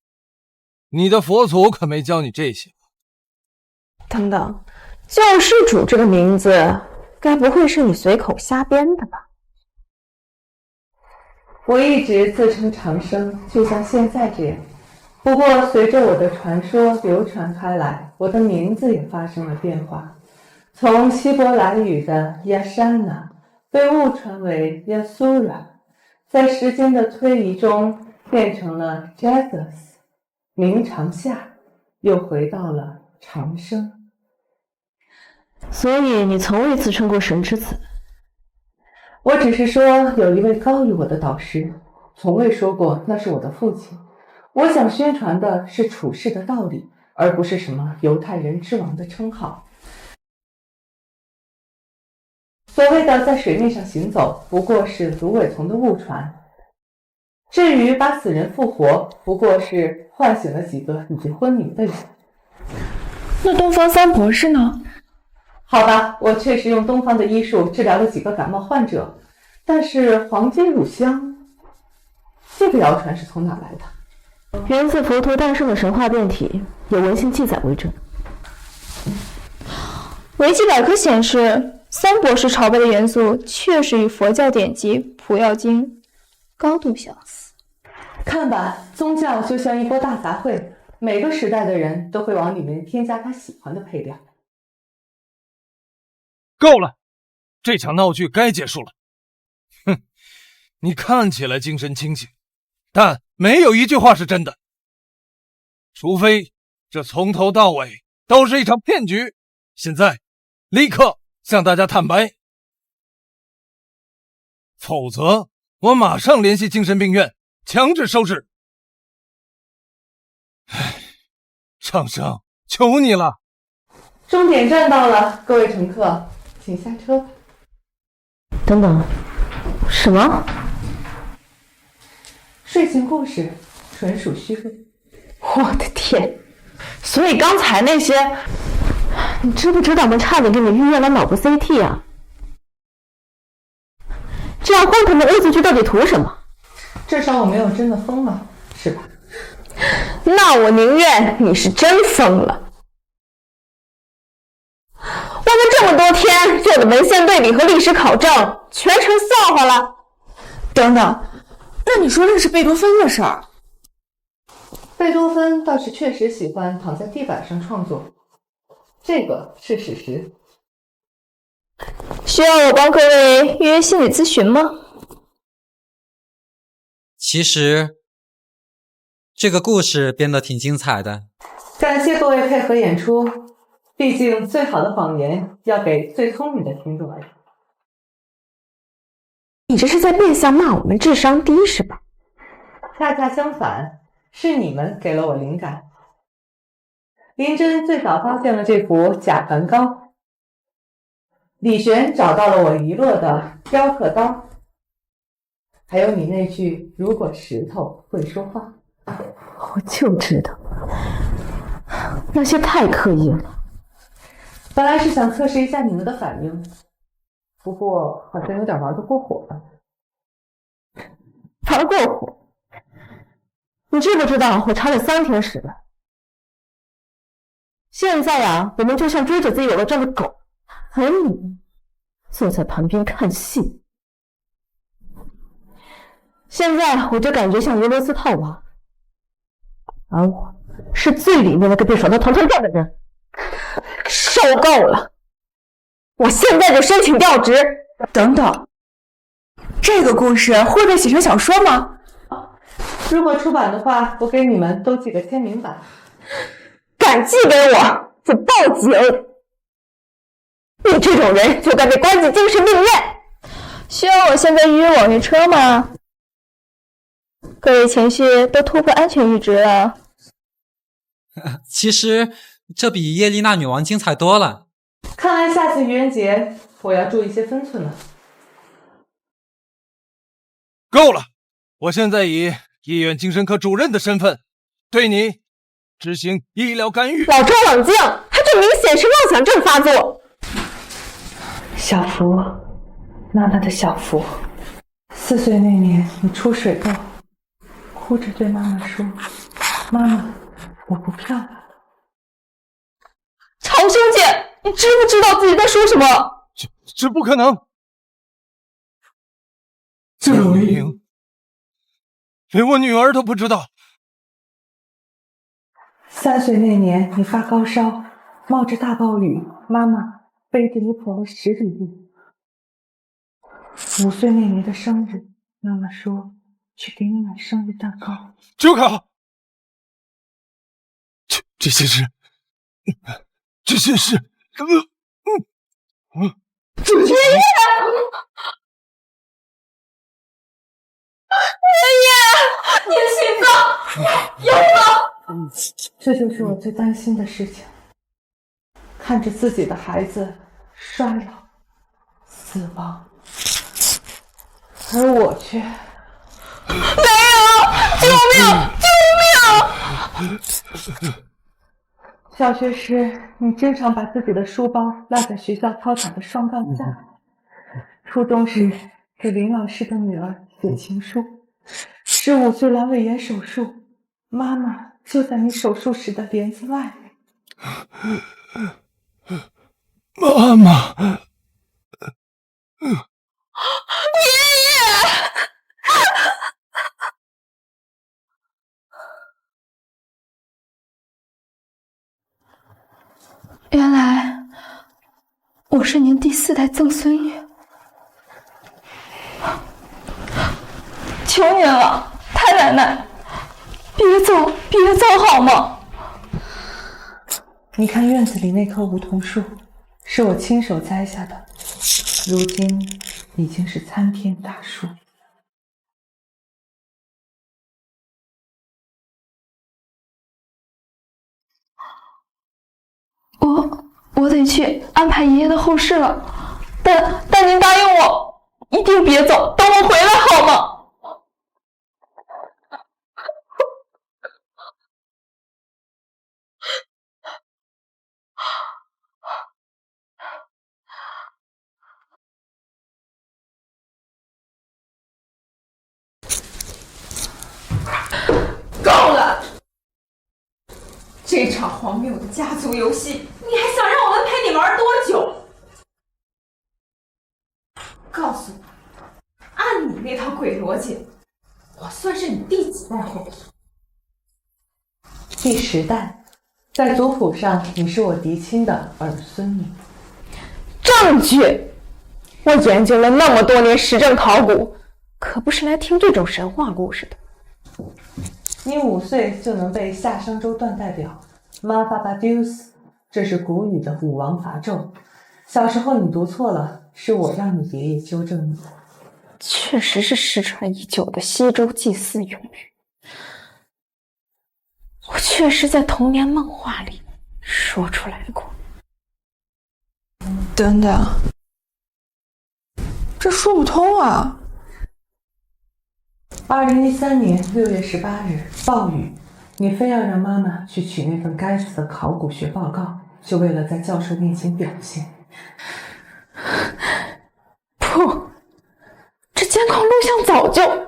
你的佛祖可没教你这些吧？等等，救世主这个名字，该不会是你随口瞎编的吧？我一直自称长生，就像现在这样。不过随着我的传说流传开来，我的名字也发生了变化。从希伯来语的亚珊娜被误传为亚苏拉，在时间的推移中变成了 Jesus， 名长夏，又回到了长生。所以你从未自称过神之子。我只是说有一位高于我的导师，从未说过那是我的父亲。我想宣传的是处世的道理，而不是什么犹太人之王的称号。所谓的在水面上行走，不过是芦苇丛的误传。至于把死人复活，不过是唤醒了几个已经昏迷的人。那东方三博士呢？好吧，我确实用东方的医术治疗了几个感冒患者，但是黄金乳香，这个谣传是从哪来的？源自佛陀诞生的神话变体，有文献记载为证。维基百科显示，三博士朝拜的元素确实与佛教典籍《普药经》高度相似。看吧，宗教就像一波大杂烩，每个时代的人都会往里面添加他喜欢的配料。够了，这场闹剧该结束了。哼，你看起来精神清醒，但没有一句话是真的，除非这从头到尾都是一场骗局。现在立刻向大家坦白，否则我马上联系精神病院强制收治。唉，长生，求你了。终点站到了，各位乘客请下车吧。等等，什么？睡前故事纯属虚构。我的天！所以刚才那些，你知不知道我们差点给你预约了脑部 CT 啊？这样荒唐的恶作剧到底图什么？至少我没有真的疯了，是吧？那我宁愿你是真疯了。我们这么多天做的文献对比和历史考证，全成笑话了。等等，那你说这是贝多芬的事儿？贝多芬倒是确实喜欢躺在地板上创作，这个是事实。需要我帮各位预约心理咨询吗？其实这个故事编得挺精彩的。感谢各位配合演出，毕竟最好的谎言要给最聪明的听众而已。你这是在变相骂我们智商低是吧？恰恰相反，是你们给了我灵感。林真最早发现了这幅假梵高，李玄找到了我遗落的雕刻刀，还有你那句如果石头会说话。我就知道，那些太刻意了。本来是想测试一下你们的反应，不过好像有点玩得过火了。玩过火？你知不知道我查了3天时了？现在啊，我们就像追着自己有了这样的狗，而你坐在旁边看戏。现在我就感觉像俄罗斯套娃，而我是最里面那个被耍得团团转的人。受够了！我现在就申请调职。等等，这个故事会被写成小说吗？如果出版的话，我给你们都寄个签名版。敢寄给我，就报警！你这种人就该被关进精神病院。需要我现在预约网约车吗？各位情绪都突破安全阈值了。其实这比叶丽娜女王精彩多了。看来下次愚人节我要注意些分寸了。够了！我现在以医院精神科主任的身份，对你执行医疗干预。老周冷静，他这明显是妄想症发作。小福，妈妈的小福，4岁那年你出水痘，哭着对妈妈说：“妈妈，我不漂亮。”曹兄姐，你知不知道自己在说什么？这不可能！这明连我女儿都不知道。3岁那年你发高烧，冒着大暴雨，妈妈背着你跑了10里路。5岁那年的生日，妈妈说去给你买生日蛋糕。周考，这些事，你的心脏有了！这就是我最担心的事情，看着自己的孩子衰老、死亡，而我却没有！救命！救命！小学时，你经常把自己的书包落在学校操场的双杠下；初中时，给林老师的女儿写情书；15岁阑尾炎手术，妈妈就在你手术时的帘子外面。妈妈，爷爷！原来我是您第4代曾孙女，求您了，太奶奶，别走，别走好吗？你看院子里那棵梧桐树，是我亲手栽下的，如今已经是参天大树。我得去安排爷爷的后事了，但您答应我，一定别走，等我回来好吗？够了！这场荒谬的家族游戏，你还想让我们陪你玩多久？告诉我，按你那套鬼逻辑，我算是你第几代后裔？第10代，在族谱上你是我嫡亲的儿孙女。证据！我研究了那么多年实证考古，可不是来听这种神话故事的。你5岁就能背夏商周断代表 Mappabaduus， 这是古语的武王伐纣。小时候你读错了，是我让你爷爷纠正你的。确实是失传已久的西周祭祀用语。我确实在童年梦话里说出来过。等等，这说不通啊！2013年6月18日，暴雨，你非要让妈妈去取那份该死的考古学报告，就为了在教授面前表现。不，这监控录像早就……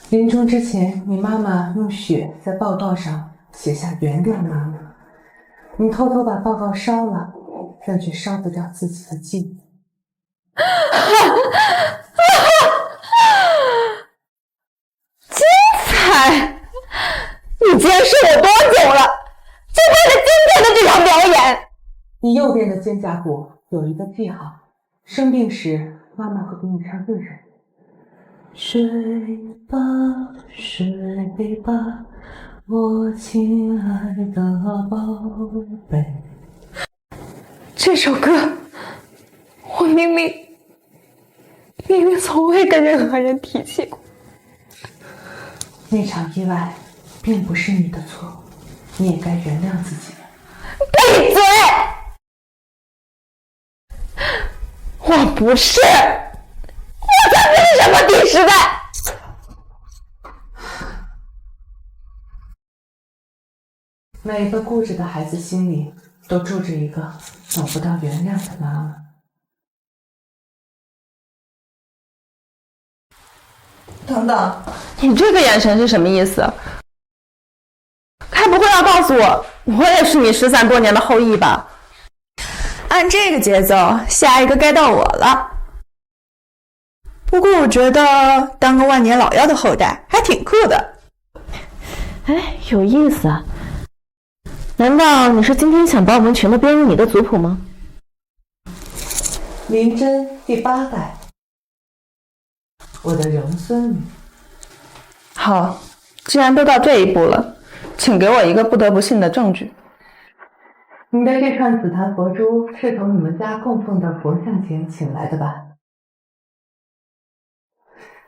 临终之前，你妈妈用血在报告上写下原谅妈妈，你偷偷把报告烧了，但却烧不掉自己的记忆。精彩！你监视我多久了？就为了今天的这场表演？你右边的肩胛骨有一个记号，生病时妈妈会给你唱日语。睡吧，睡吧，我亲爱的宝贝。这首歌，我明明从未跟任何人提起过。那场意外并不是你的错，你也该原谅自己了。闭嘴！我不是，我才不是什么第10代。每个固执的孩子心里都住着一个等不到原谅的妈妈。等等，你这个眼神是什么意思？该不会要告诉我也是你13多年的后裔吧？按这个节奏，下一个该到我了。不过我觉得当个万年老妖的后代还挺酷的。哎，有意思啊！难道你是今天想把我们全都编入你的族谱吗？林真第8代，我的荣孙女。好，既然都到这一步了，请给我一个不得不信的证据。你的这串紫檀佛珠是从你们家供奉的佛像前请来的吧？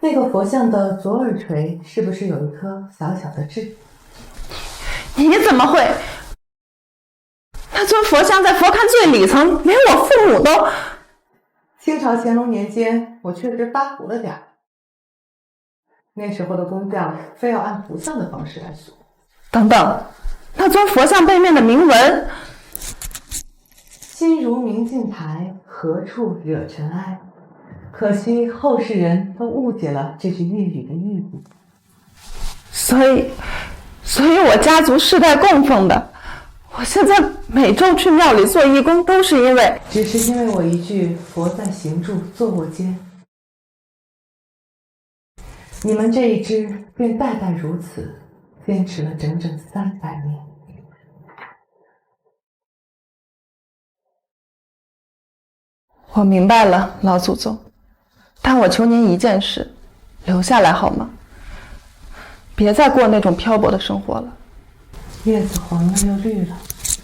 那个佛像的左耳垂是不是有一颗小小的痣？你怎么会？那尊佛像在佛龛最里层，连我父母都……清朝乾隆年间，我确实发福了点儿。那时候的工匠非要按佛像的方式来塑。等等，那尊佛像背面的铭文：心如明镜台，何处惹尘埃。可惜后世人都误解了这句粤语的意义。所以我家族世代供奉的，我现在每周去庙里做义工，都是因为……只是因为我一句佛在行住坐卧间。你们这一支便代代如此，坚持了整整300年。我明白了，老祖宗，但我求您一件事，留下来好吗？别再过那种漂泊的生活了。叶子黄了又绿了，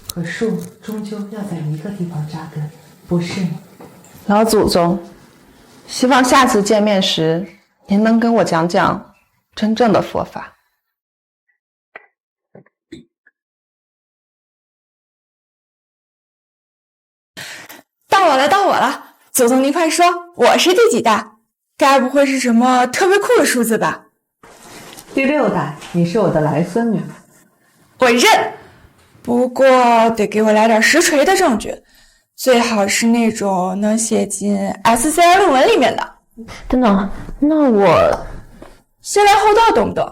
可树终究要在一个地方扎根，不是吗？老祖宗，希望下次见面时，您能跟我讲讲真正的佛法。到我了，祖宗您快说，我是第几代？该不会是什么特别酷的数字吧？第6代，你是我的来孙女。我认，不过得给我来点实锤的证据，最好是那种能写进 SCI 论文里面的。等等，那我先来后到，懂不懂？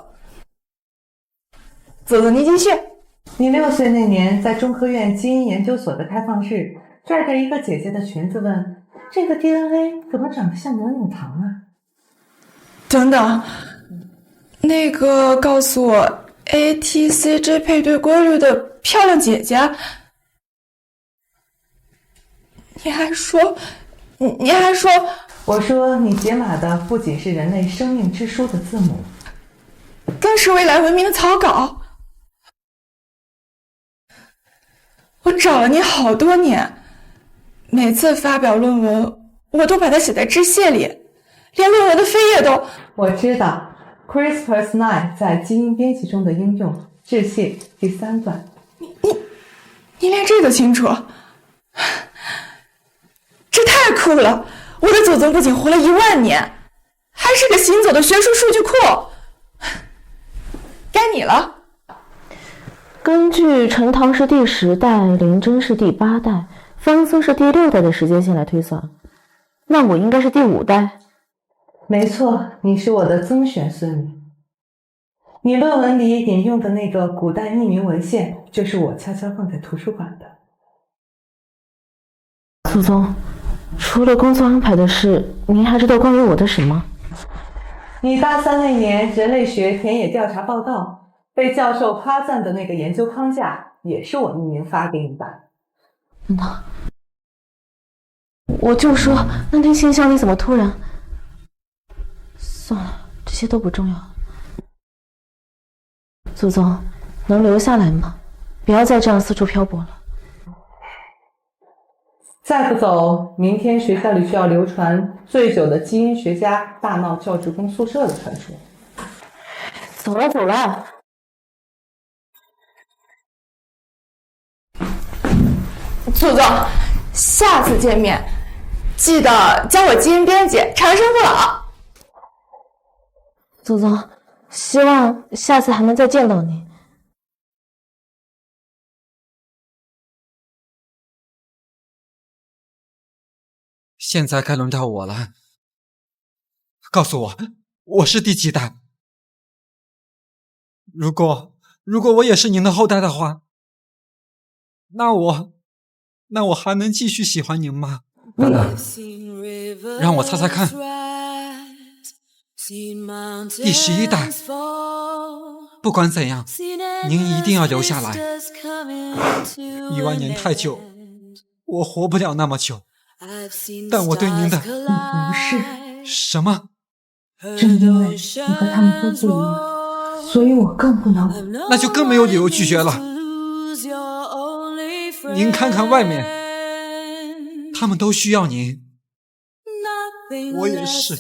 走走，你继续。你6岁那年，在中科院基因研究所的开放日，拽着一个姐姐的裙子问：“这个 DNA 怎么长得像牛乳糖啊？”等等，那个告诉我 ATCG 配对规律的漂亮姐姐，你还说，我说你解码的不仅是人类生命之书的字母，更是未来文明的草稿。我找了你好多年，每次发表论文，我都把它写在致谢里，连论文的扉页都……我知道 CRISPR-Cas9 在基因编辑中的应用，致谢第3段。你连这都清楚，这太酷了！我的祖宗不仅活了10000年，还是个行走的学术数据库。该你了。根据陈塘是第10代，林真是第8代，方苏是第6代的时间线来推算，那我应该是第5代。没错，你是我的曾玄孙女。你论文里引用的那个古代匿名文献，就是我悄悄放在图书馆的。祖宗，除了工作安排的事，您还知道关于我的什么？你大3那年人类学田野调查报告被教授夸赞的那个研究框架，也是我匿名发给你的。那我就说，那天信箱里怎么突然……算了，这些都不重要。祖宗，能留下来吗？不要再这样四处漂泊了。再不走，明天学校里需要流传醉酒的基因学家大闹教职工宿舍的传说。走了走了。祖宗，下次见面记得教我基因编辑，长生不老。祖宗，希望下次还能再见到你。现在该轮到我了，告诉我，我是第几代？如果我也是您的后代的话，那我还能继续喜欢您吗？让我猜猜看，第11代。不管怎样，您一定要留下来。10000年太久，我活不了那么久。但我对您的你不是什么？正因为你和他们都不一样，所以我更不能。那就更没有理由拒绝了。您看看外面，他们都需要您，我也是。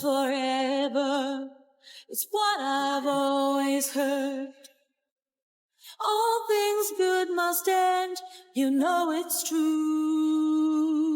All things good must end, you know it's true.